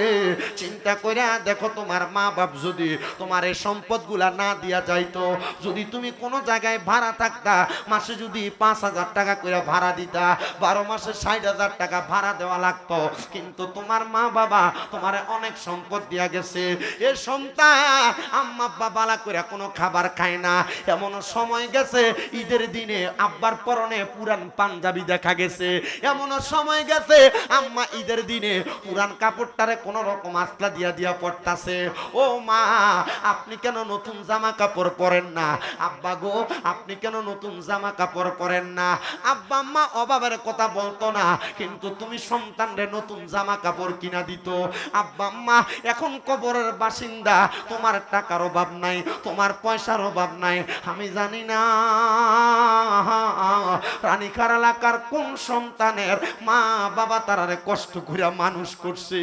চিন্তা কইরা দেখো, তোমার মা বাপ যদি তোমার এই সম্পদগুলা না দিয়া যাইতো, যদি তুমি কোনো জায়গায় ভাড়া থাকতা, মাসে যদি 5,000 টাকা করে ভাড়া দিতা, 12 মাসে 60,000 টাকা ভাড়া দেওয়া লাগতো, কিন্তু তোমার মা বাবা তোমারে অনেক সম্পদ দিয়া গেছে। এর সন্তান আম্মা আব্বা বালা করে কোনো খাবার খায় না, এমন সময় গেছে ঈদের দিনে আব্বার পরনে পুরান পাঞ্জাবি দেখা গেছে, এমন সময় গেছে আম্মা ঈদের দিনে পুরান কাপড়টারে কোনো রকম আসলা দিয়া দিয়া পড়তাছে। ও মা, আপনি কেন নতুন জামা কাপড় পরেন না? আব্বা গো, আপনি কেন নতুন জামা কাপড় পরেন না? আব্বা আম্মা অভাবের কথা বলতো না, কিন্তু তুমি সন্তানরে নতুন জামা কাপড় কিনা দিত। আব্বা আম্মা এখন কবরের বাসিন্দা, তোমার টাকার অভাব নাই, তোমার পয়সার অভাব নাই। আমি জানি না রানীখার এলাকার কোন সন্তানের মা বাবা তারারে কষ্ট করে মানুষ করছে,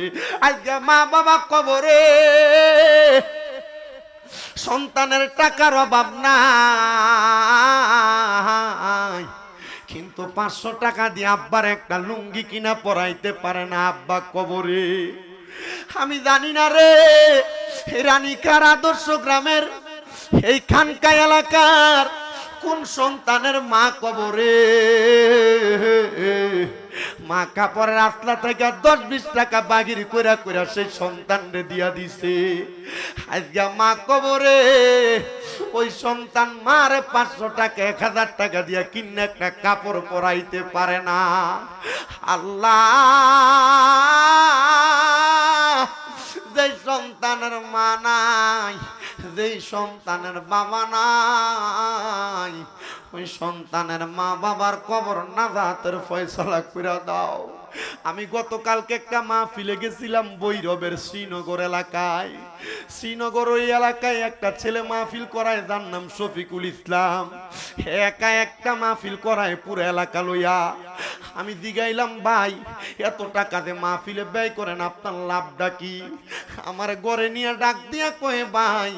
আজকে মা বাবা কবরে, সন্তানের টাকার অভাব নাই, কিন্তু 500 টাকা দিয়ে আব্বার একটা লুঙ্গি কিনা পরাইতে পারে না, আব্বা কবরে। আমি জানি না রে, রানীখার আদর্শ গ্রামের এই খানকা এলাকার কোন সন্তানের মা কবরে। মা কাপড়ের আসলা থেকে 10-20 টাকা বাগির কইরা কইরা সেই সন্তানরে দিয়া দিছে। আজকে মা কবরে, ওই সন্তান মারে 500 টাকা 1000 টাকা দিয়া কিনে একটা কাপড় পরাইতে পারে না। আল্লাহ, যে সন্তানের মা নাই, যে সন্তানের বাবা নাই, ওই সন্তানের মা বাবার কবর নাজাতের ফয়সালা কইরা দাও। আমি গতকালকে একটা মাহফিলে গেছিলাম ভৈরবের শ্রীনগর এলাকায়। শ্রীনগর ওই এলাকায় একটা ছেলে মাহফিল করায়, যার নাম শফিকুল ইসলাম। একা একটা মাহফিল করায় পুরো এলাকা লইয়া। আমি জিগাইলাম, ভাই এত টাকা দিয়ে মাহফিলে ব্যয় করেন, আপনার লাভটা কি? আমার ঘরে নিয়ে ডাক দিয়া কয়ে, ভাই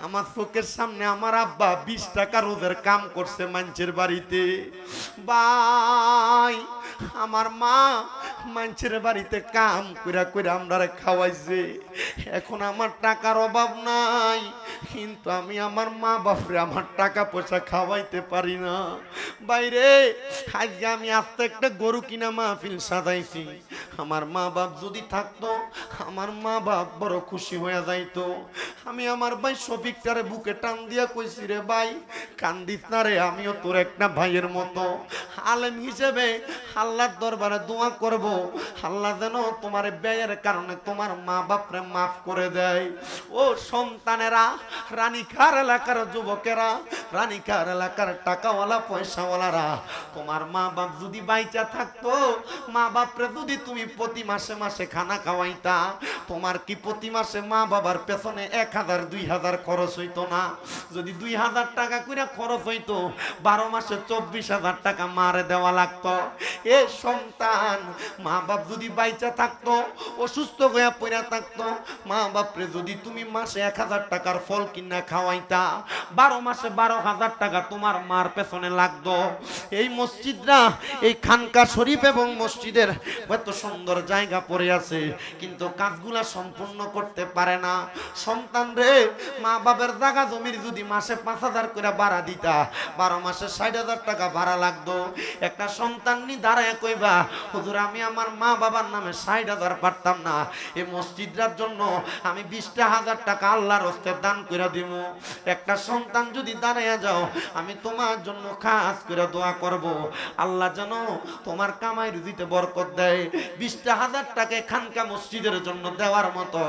আমার চোখের সামনে আমার আব্বা 20 টাকা রোজের কাম করছে মানুষের বাড়িতে। ভাই আমার মা মানুষের বাড়িতে কাম কইরা কইরা আমরারে খাওয়াইছে। এখন আমার টাকার অভাব নাই, কিন্তু আমি আমার মা বাপরে আমার টাকা পয়সা খাওয়াইতে পারি না। বাইরে আজকে আমি আস্তে একটা গরু কিনা মাহফিল সাজাইছি। আমার মা বাপ যদি থাকতো, আমার মা বাপ বড় খুশি হয়ে যাইতো। আমি আমার ভাই শফিকটারে বুকে টান দিয়া কইছি, রে ভাই কান্দিস না রে, আমিও তোর একটা ভাইয়ের মতো। আলেম হিসেবে আল্লাহর দরবারে দোয়া করব, আল্লাহ যেন তোমার ব্যয়ের কারণে তোমার মা বাপরে মাফ করে দেয়। ও সন্তানেরা, রানীখার এলাকার যুবকেরা, রানীখার এলাকার টাকাওয়ালা পয়সাওয়ালারা, তোমার মা বাপ যদি বাইচা থাকতো, মা বাপরে যদি তুমি প্রতি মাসে মাসে খানা খাওয়াইতা, তোমার কি প্রতি মাসে মা বাবার পেছনে 1000-2000 খরচ হইতো না? যদি 2000 টাকা করে খরচ হইতো, 12 মাসে 24,000 টাকা মারে দেওয়া লাগতো। এ সন্তান, মা বাপ যদি বাইচা থাকতো, অসুস্থ হয়ে পড়া থাকতো, মা বাপরে যদি তুমি মাসে 1000 টাকার ফল কিনা খাওয়াইতা, 12 মাসে 12,000 টাকা তোমার মার পেছনে লাগতো। এই মসজিদরা, এই খানকা শরীফ এবং মসজিদের এত সুন্দর জায়গা পড়ে আছে, কিন্তু কাজগুলা সম্পূর্ণ করতে পারে না। সন্তান রে, মা বাবার জায়গা জমির যদি মাসে 5,000 করে ভাড়া দিতা, 12 মাসে 60,000 টাকা ভাড়া লাগতো। একটা সন্তান নি দাঁড়ায় কইবা, হুজুর আমি আমার মা বাবার নামে 60,000 পারতাম না, এই মসজিদটার জন্য আমি 20,000 টাকা আল্লাহর হস্তে দান করে দিব। একটা সন্তান যদি দাঁড়াইয়া যাও, আমি তোমার জন্য খাস করে দোয়া করব, আল্লাহ যেন তোমার কামাই রুজিতে বরকত দেয়। 20,000 টাকা খানকা মসজিদের জন্য দেওয়ার মতো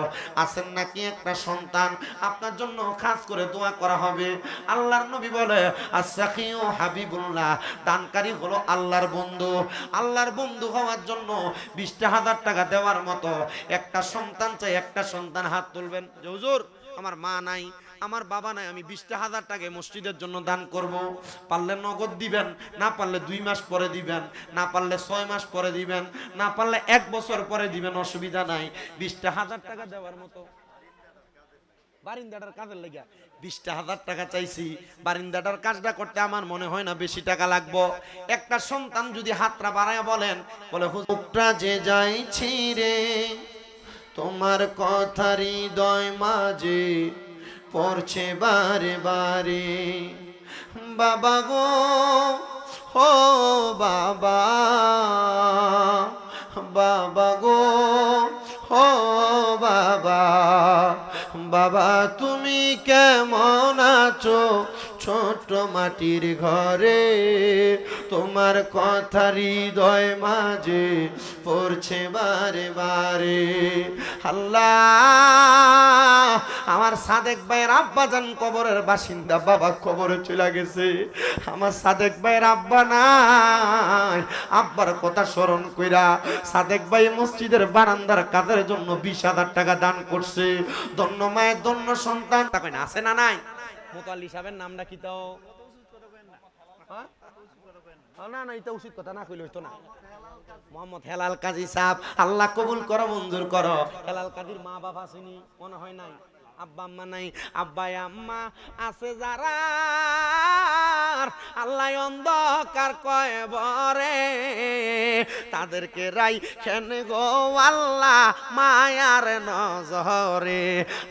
আছেন নাকি একটা সন্তান? আপনার জন্য খাস করে দোয়া করা হবে। আল্লাহর নবী বলে, আস-সাখিউ হাবিবুল্লাহ, দানকারী হলো আল্লাহর বন্ধু। আল্লাহর বন্ধু হওয়ার জন্য 20,000 টাকা দেওয়ার মতো একটা সন্তান চাই। একটা সন্তান হাত তুলবেন যে হুজুর আমার মা নাই, আমার বাবা নাই, আমি 20,000 টাকা মসজিদের জন্য দান করব। পারলে নগদ দিবেন, না পারলে 2 মাস পরে দিবেন, না পারলে 6 মাস পরে দিবেন, না পারলে 1 বছর পরে দিবেন, অসুবিধা নাই। 20,000 টাকা দেওয়ার মতো বারিন্দাটার কাজের লেগে 20,000 টাকা চাইছি। বারিন্দাটার কাজটা করতে আমার মনে হয় না বেশি টাকা লাগবো। একটা সন্তান যদি হাতটা বাড়ায় বলেন, বলে হুজুরটা যে যাইছি রে, তোমার কথা হৃদয় মাঝে পড়ছে বারে বারে, বাবা গো ও বাবা, বাবা গো ও বাবা, বাবা তুমি কেমন আছো ছোট মাটির ঘরে, তোমার কথা হৃদয় মাঝে পড়ছে বারে বারে। আল্লাহ, আমার সাদেক ভাইয়ের আব্বাজান কবরের বাসিন্দা, বাবা কবরে চলে গেছে। আমার সাদেক ভাইয়ের আব্বা নাই, আব্বার কথা স্মরণ কইরা সাদেক ভাই মসজিদের বারান্দার কাজের জন্য 20,000 টাকা দান করছে। ধন্য মায়ের ধন্য সন্তান। তখন আছে না নাই? মোতাল্লি সাহেবের নামটা কি তাও? না না, এটা উচিত কথা না কইলে হইতো না। মোহাম্মদ হেলাল কাজী সাহেব, আল্লাহ কবুল করো, মঞ্জুর করো। হেলাল কাজীর মা বাবা আসেনি মনে হয় নাই? আব্বা আম্মা নাই, আব্বাই আম্মা আছে যারা আল্লাহ অন্ধকার কয় বরে তাদেরকে রাই খেন গো আল্লাহ মায়ার নজরে।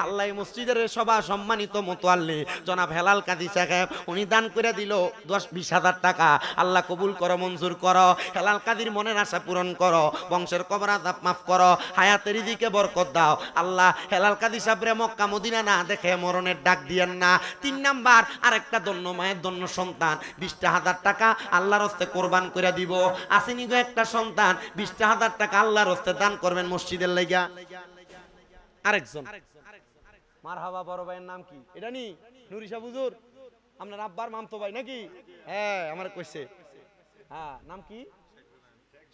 আল্লাহ মসজিদের সভা সম্মানিত মোতাল্লি জনাব হেলাল কাজী সাহেব উনি দান করে দিল 10-20 হাজার টাকা। আল্লাহ কবুল করো, মঞ্জুর করো। হেলাল কাজীর মনের আশা পূরণ করো, বংশের কবর আযাব মাফ করো, হায়াতের রিজিকে বরকত দাও। আল্লাহ হেলাল কাজী সাহেবরে মক্কা মদিনা না দেখে মরণের ডাক দিয়েন না। 3 নাম্বার আরেকটা দন্য মায়ের দন্য সন্তান 20,000 টাকা আল্লাহর হস্তে কোরবান করে দিব। আসেনি গো একটা সন্তান 20,000 টাকা আল্লাহর হস্তে দান করবেন মসজিদের লাগা। আরেকজন মারহাবা বড় ভাইয়ের নাম কি এটা নি নুরিশা হুজুর আপনার আব্বার মামতো ভাই নাকি? হ্যাঁ আমার কইছে। হ্যাঁ নাম কি?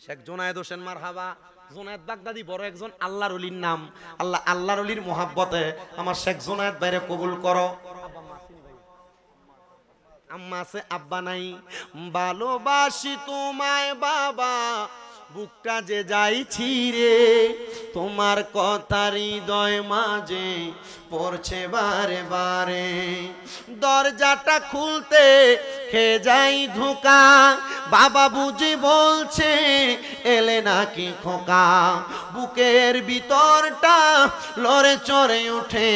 শেখ জোনায়েদ হোসেন। মারহাবা। জোনায়েদ বাগদাদি বড় একজন আল্লাহর ওলির নাম। আল্লাহ আল্লাহর ওলির মোহাব্বতে আমার শেখ জোনায়েদ ভাইরে কবুল করো। আম্মা আছে আব্বা নাই, ভালোবাসি তোমায় বাবা বুকটা যে যাইছি রে তোমার কথা হৃদয় মাঝে পড়ছে বারে বারে দরজাটা খুলতে খেয়ে যাই ধোকা বাবা বুঝি বলছে এলে নাকি খোকা বুকের ভিতরটা লড়ে চড়ে ওঠে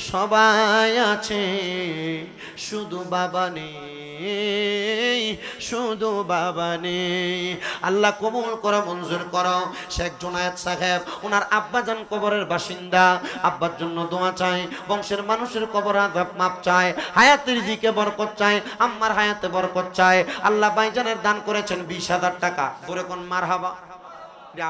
সবাই আছে শুধু বাবা নেই শুধু বাবা নেই। আল্লাহ কবুল করো মঞ্জুর করো। শেখ জোনায়েদ সাহেব ওনার আব্বাজান কবরের বাসিন্দা, আব্বার জন্য দোয়া চাই, বংশের মানুষের কবর আযাব মাপ চাই, হায়াতের রিজিকে বরকত চাই, আম্মার হায়াতে বরকত চাই। আল্লাহ ভাইজানের দান করেছেন 20,000 টাকা। জোরে কোন মারহাবা।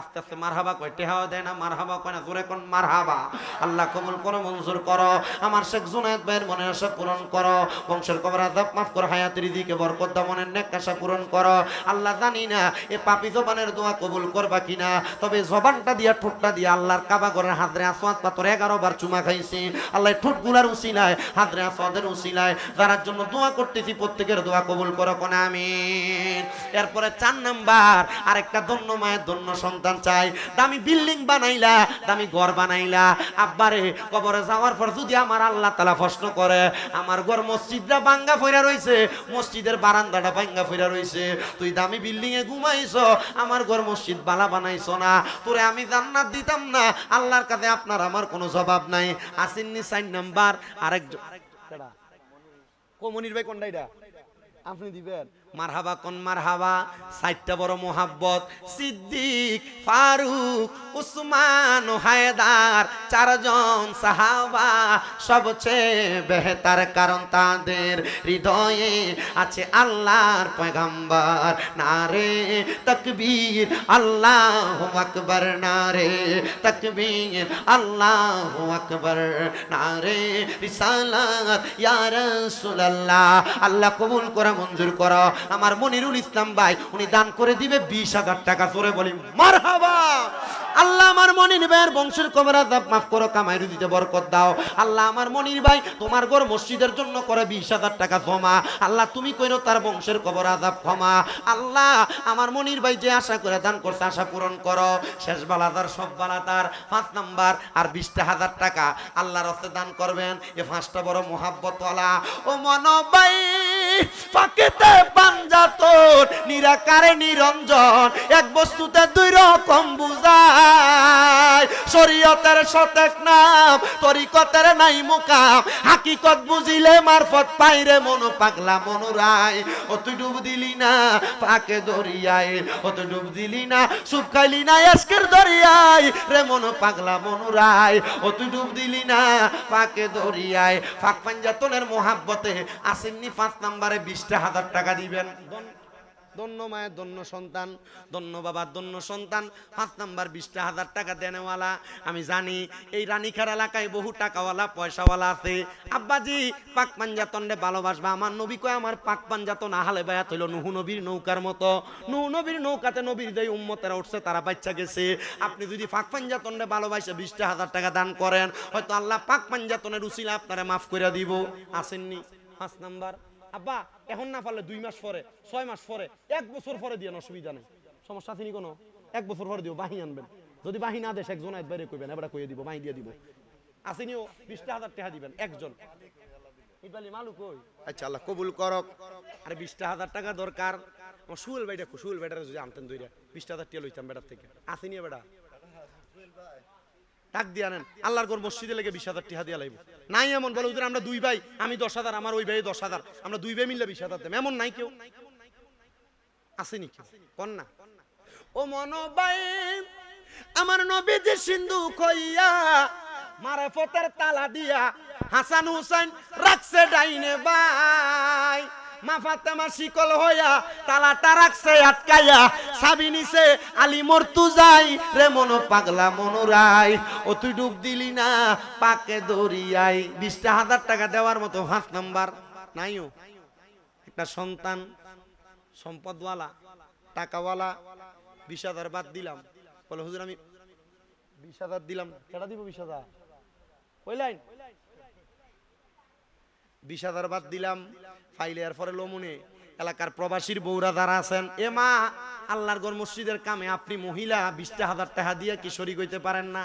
আস্তে আস্তে মারহাবা কয় টেহাও দেয় না, মারহাবা কয় না, জোরে কোন মারহাবা। আল্লাহ কবুল করো মঞ্জুর করো। আমার শেখ জুনায়েদ ভাইয়ের মনের আশা পূরণ করো, বংশের কবর আযাব মাফ করো, হায়াতের রিজিকে বরকত দাও, মনের নেক আশা পূরণ করো। আল্লাহ জানি না এ পাপী জবানের দোয়া কবুল করবা কিনা, তবে জবানটা দিয়া ঠোঁটটা দিয়া আল্লাহর কাবা ঘরের হাজরে আসওয়াদ পাথর 11 বার চুমা খাইছি। আল্লাহ ঠোঁটগুলার উসিলায় হাজরে আসওয়াদের উসিলায় যার জন্য দোয়া করতেছি প্রত্যেকের দোয়া কবুল করো কোন আমিন। এরপরে 4 নাম্বার আরেকটা ধন্য মায়ের ধন্য সন্তান চাই। দামি বিল্ডিং বানাইলা, দামি ঘর বানাইলা, আব্বারে কবরে যাওয়ার পর যদি আমার আল্লাহ তাআলা প্রশ্ন করে আমার ঘর মসজিদটা ভাঙ্গা ফইরা রইছে, মসজিদের বারান্দাটা ভাঙ্গা ফইরা রইছে, তুই দামি বিল্ডিং এ ঘুমাইছো, আমার ঘর মসজিদ বালা বানাইছো না, তোরে আমি জান্নাত দিতাম না। আল্লাহর কাছে আপনার আমার কোনো জবাব নাই। আসেননি 4 নাম্বার আরেকজন কমনির ভাই কোনটা এটা আপনি দিবেন? মারহাবা কোন মারহাবা। 4টা বড় মোহাব্বত, সিদ্দিক, ফারুক, উসমান, হায়দার, 4 জন সাহাবা সবচেয়ে বেহতার, কারণ তাদের হৃদয়ে আছে আল্লাহর পয়গম্বর। নারে তাকবীর আল্লাহু আকবার, নারে তাকবীর আল্লাহু আকবার, নারে রিসালাত ইয়া রাসূলুল্লাহ। আল্লাহ কবুল করে মঞ্জুর করো। আমার মনিরুল ইসলাম ভাই উনি দান করে দিবে 20,000 টাকা। জোরে বলি মারহাবা। আল্লাহ আমার মনির ভাইয়ের বংশের কবর আযাব মাফ করো, কামাই রুজিতে বরকত দাও। আল্লাহ আমার মনির ভাই তোমার ঘর মসজিদের জন্য করে 20,000 টাকা জমা। আল্লাহ তুমি কইরো তার বংশের কবর আযাব ক্ষমা। আল্লাহ আমার মনির ভাই যে আশা করে দান করছে আশা পূরণ করো। শেষ বালাদার সব বালাদার 5 নাম্বার আর 20,000 টাকা আল্লাহর রাস্তে দান করবেন। এই 5টা বড় মোহাব্বত ওয়ালা ও মন ভাই পাকেতে পাঞ্জাতন নিরাকারে নিরঞ্জন, এক বস্তুতে 2 রকম বুঝায়। শরীয়তের সতেক নাম, তরিকতের নাই মুকাম, হাকিকত বুঝিলে মারফত পাইরে মন পাগলা মনুরায়। ও তুই ডুব দিলি না পাকে দরিয়ায়, ও তুই ডুব দিলি না সুপ খাইলি না এসকের দরিয়ায় রে মন পাগলা মনুরায়। ও তুই ডুব দিলি না পাকে দরিয়ায়। ফাঁক পাঞ্জাতনের মোহাব্বতে আসেননি 5 নাম্বারে 20,000 টাকা দিবেন। ধন্য মায়ের ধন্য সন্তান, ধন্য বাবার ধন্য সন্তান। 5 নাম্বার 20,000 টাকা দেনেওয়ালা। আমি জানি এই রানীখার এলাকায় বহু টাকাওয়ালা পয়সাওয়ালা আছে। আব্বাজি পাক পাঞ্জাতনে ভালোবাসবা। আমার নবী কয় আমার পাক পাঞ্জাতন আহলে বায়াত হইল নুহু নবীর নৌকার মতো। নুহু নবীর নৌকাতে নবীর যেই উম্মতেরা উঠছে তারা বাচ্চা গেছে। আপনি যদি পাক পাঞ্জাতনে ভালোবাসে 20,000 টাকা দান করেন, হয়তো আল্লাহ পাক পাঞ্জাতনের উসিলা আপনারা মাফ করে দিব। আসেননি 5 নাম্বার। আব্বা এখন না পারলে 2 মাস পরে, 6 মাস পরে, 1 বছর পরে দিয়ে অসুবিধা নেই, সমস্যা আছে নি কোনো? 1 বছর পরে দিও, বাহি আনবেন। যদি বাহি না দেয় শেখ জোনায়েদ বাইরে কইবেন, এবারে কইয়ে দিব, বাহি দিয়ে দিব। আসেনিও 20,000 টাকা দিবেন একজন। ইবালি মালুক কই? আচ্ছা আল্লাহ কবুল করক। আরে 20,000 টাকা দরকার। আমার সুয়েল ভাইটা কো, সুয়েল ভাইটারে যদি আনতেন দুইটা 20,000 টাকা লইতাম বেটার থেকে। আসেনিও বেটা টাক দিয়া নেন, আল্লাহর ঘর মসজিদে লেগে 20,000 টাকা দিয়া লাইব। নাই এমন বলে হুজুর আমরা দুই ভাই, আমি 10,000 আমার ওই ভাই 10,000, আমরা দুই ভাই মিললে 20,000 দেব, এমন নাই কেউ? আসেনি কেউ? কোন না ও মনোবাই আমার নবী যে সিন্ধু কইয়া মারফতের তালা দিয়া হাসান হুসাইন রাখছে ডাইনে বাই, মা ফাতেমা শিকল হইয়া তালাটা রাখছে আটকাইয়া, সাবি নিছে আলী মর্তুজাই রে মনো পাগলা মনোরাই, ও তুই ডুব দিলি না পাকে দরিয়াই। 20,000 টাকা দেওয়ার মতো 5 নাম্বার নাইও। একটা সন্তান সম্পদওয়ালা টাকাওয়ালা 20,000 বাদ দিলাম, বলে হুজুর আমি 20,000 দিলাম, কেটা দিব 20,000? ওই লাইন 20,000 বাদ দিলাম, ফাইলে এর পরে লমুনে এলাকার প্রবাসীর বউরা যারা আছেন, এ মা আল্লাহর ঘর মসজিদের কামে আপনি মহিলা 20,000 টাকা দিয়ে কি শরীক হইতে পারেন না?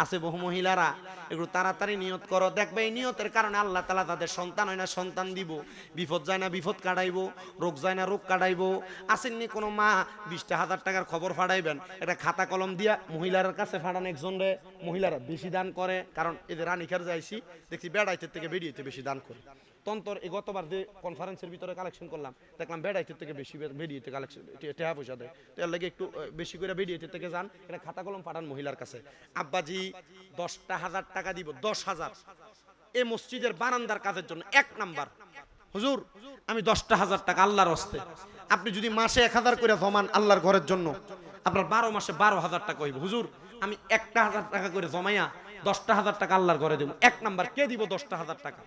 আছে বহু মহিলারা, এগুলো তাড়াতাড়ি নিয়ত করো, দেখবে এই নিয়তের কারণে আল্লাহ তাআলা তাদের সন্তান হয় না সন্তান দিব, বিপদ যায় না বিপদ কাটাইবো, রোগ যায় না রোগ কাটাইবো। আসেননি কোনো মা 20,000 টাকার খবর ফাটাইবেন, একটা খাতা কলম দিয়া মহিলার কাছে ফাটান, একজন রে মহিলারা বেশি দান করে, কারণ এদের রানিখার যাইছি দেখছি বেড়াইতে থেকে বেরিয়েতে বেশি দান করে। তন্তর এই গতবার যে কনফারেন্সের ভিতরে কালেকশন করলাম, দেখলাম বেড়াইতে থেকে বেশি বেরিয়েতে কালেকশন টাকা পয়সা দেয়, তো এর লাগে একটু বেশি করে বেরিয়েতে থেকে যান, এটা খাতা কলম পাঠান মহিলার কাছে। আব্বাজি 10,000 টাকা দিব, 10,000 এই মসজিদের বারান্দার কাজের জন্য 1 নাম্বার। হুজুর আমি 10,000 টাকা আল্লাহর হস্তে, আপনি যদি মাসে 1,000 করে জমান আল্লাহর ঘরের জন্য, আপনার 12 মাসে 12,000 টাকা হইব। হুজুর আমি 1,000 টাকা করে জমাইয়া 10,000 টাকা আল্লাহর ঘরে দেব। 1 নাম্বার কে দিব 10,000 টাকা?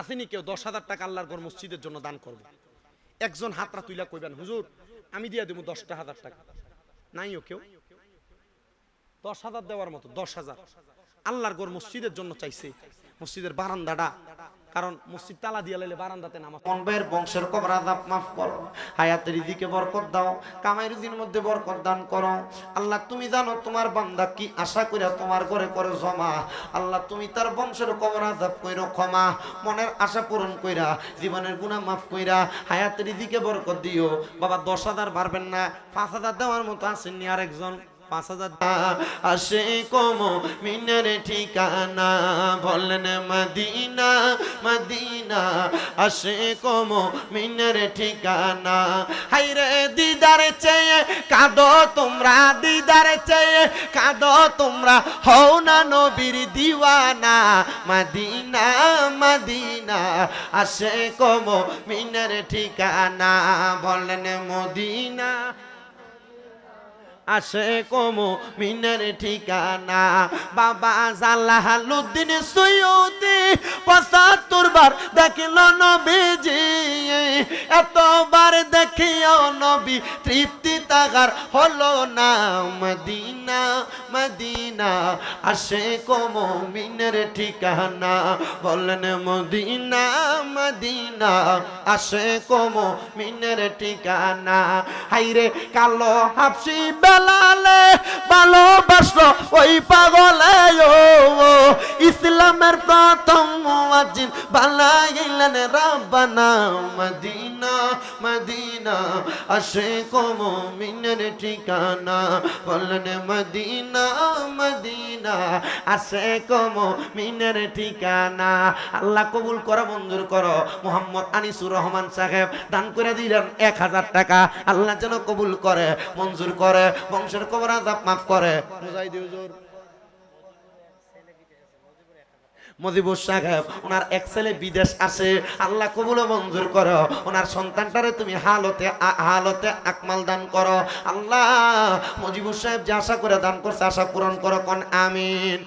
আসেনি কেউ 10,000 টাকা আল্লাহর ঘর মসজিদের জন্য দান করবে? একজন হাতরা তুইলা কইবেন হুজুর আমি দিয়া দেব 10,000 টাকা। নাইও কেউ 10,000 দেওয়ার মতো। 10,000 আল্লাহর ঘর মসজিদের জন্য চাইছে, মসজিদের বারান্দাটা, কারণ মসজিদ তালা দিয়া লাইলে বারান্দাতে নামাজ। কোন ভাইয়ের বংশের কবর আযাব মাফ করো, হায়াতের রিজিকে বরকত দাও, কামাই রুজির মধ্যে বরকত দান করো। আল্লাহ তুমি জানো তোমার বান্দা কি আশা কইরা তোমার ঘরে করে জমা, আল্লাহ তুমি তার বংশের কবর আযাব কইরো ক্ষমা, মনের আশা পূরণ কইরা, জীবনের গুনাহ মাফ কইরা, হায়াতের রিজিকে বরকত দিও। বাবা 10,000 পারবেন না, 5,000 দেওয়ার মতো আসেননি আরেকজন? 5,000 আসে কম মিনের ঠিকানা, বললেন মদিনা মদিনা, আসে কম মিনের ঠিকানা। হাইরে দিদার চেয়ে কাঁদো তোমরা, দিদার চেয়ে কাঁদো তোমরা, হও না নবীর দিওয়ানা, মদিনা মদিনা, আসে কম মিনের ঠিকানা, বললেন মদিনা আসে কমো মিনের ঠিকানা। বাবা জালালউদ্দিন সৈয়দী 75 বার দেখল নবীজি, এতবার দেখিও নবী তৃপ্তি তাগার হলো না, মদিনা মদিনা, আসে কমো মিনের ঠিকানা, বলেন মদিনা মদিনা, আসে কমো মিনের ঠিকানা। হাইরে কালো হাফসি বেলালে ভালোবাসলো ওই পাগলে, ও ইসলামের প্রথম মুয়াজ্জিন বানাইলেন রাব্বানা, মদিনা মদিনা, আসে কম মিনের ঠিকানা, বলেন মদিনা মদিনা, আসে কম মিনের ঠিকানা। আল্লাহ কবুল করো, মঞ্জুর করো। মোহাম্মদ আনিসুর রহমান সাহেব দান করে দিলেন 1,000 টাকা, আল্লাহ যেন কবুল করে, মঞ্জুর করে, বংশের কবর আযাব মাফ করে। মুজাহিদি হুজুর মজিবুর সাহেব, ওনার এক ছেলে বিদেশ আসে, আল্লাহ কবুল মঞ্জুর করো, ওনার সন্তানটারে তুমি হালতে আকমাল দান করো। আল্লাহ মজিবুর সাহেব যে আশা করে দান করছে আশা পূরণ করো, কোন আমিন।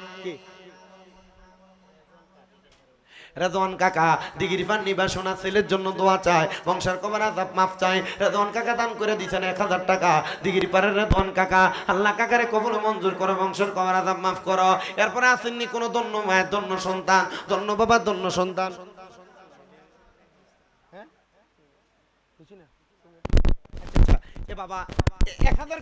রেদওয়ান কাকা দিগির পান নিবাসনা ছেলের জন্য দোয়া চায়, বংশের কবর আযাব মাফ চায়। রেদওয়ান কাকা দান করে দিয়েছেন 1,000 টাকা। দিগির পারের রেদওয়ান কাকা, আল্লাহ কাকারে কবুল মঞ্জুর করো, বংশের কবর আযাব মাফ করো। এরপরে আসেননি কোনো দন্য মায়ের দন্য সন্তান, দন্য বাবার দন্য সন্তান, হ্যাঁ বুঝি না? আচ্ছা এ বাবা 1,000 করে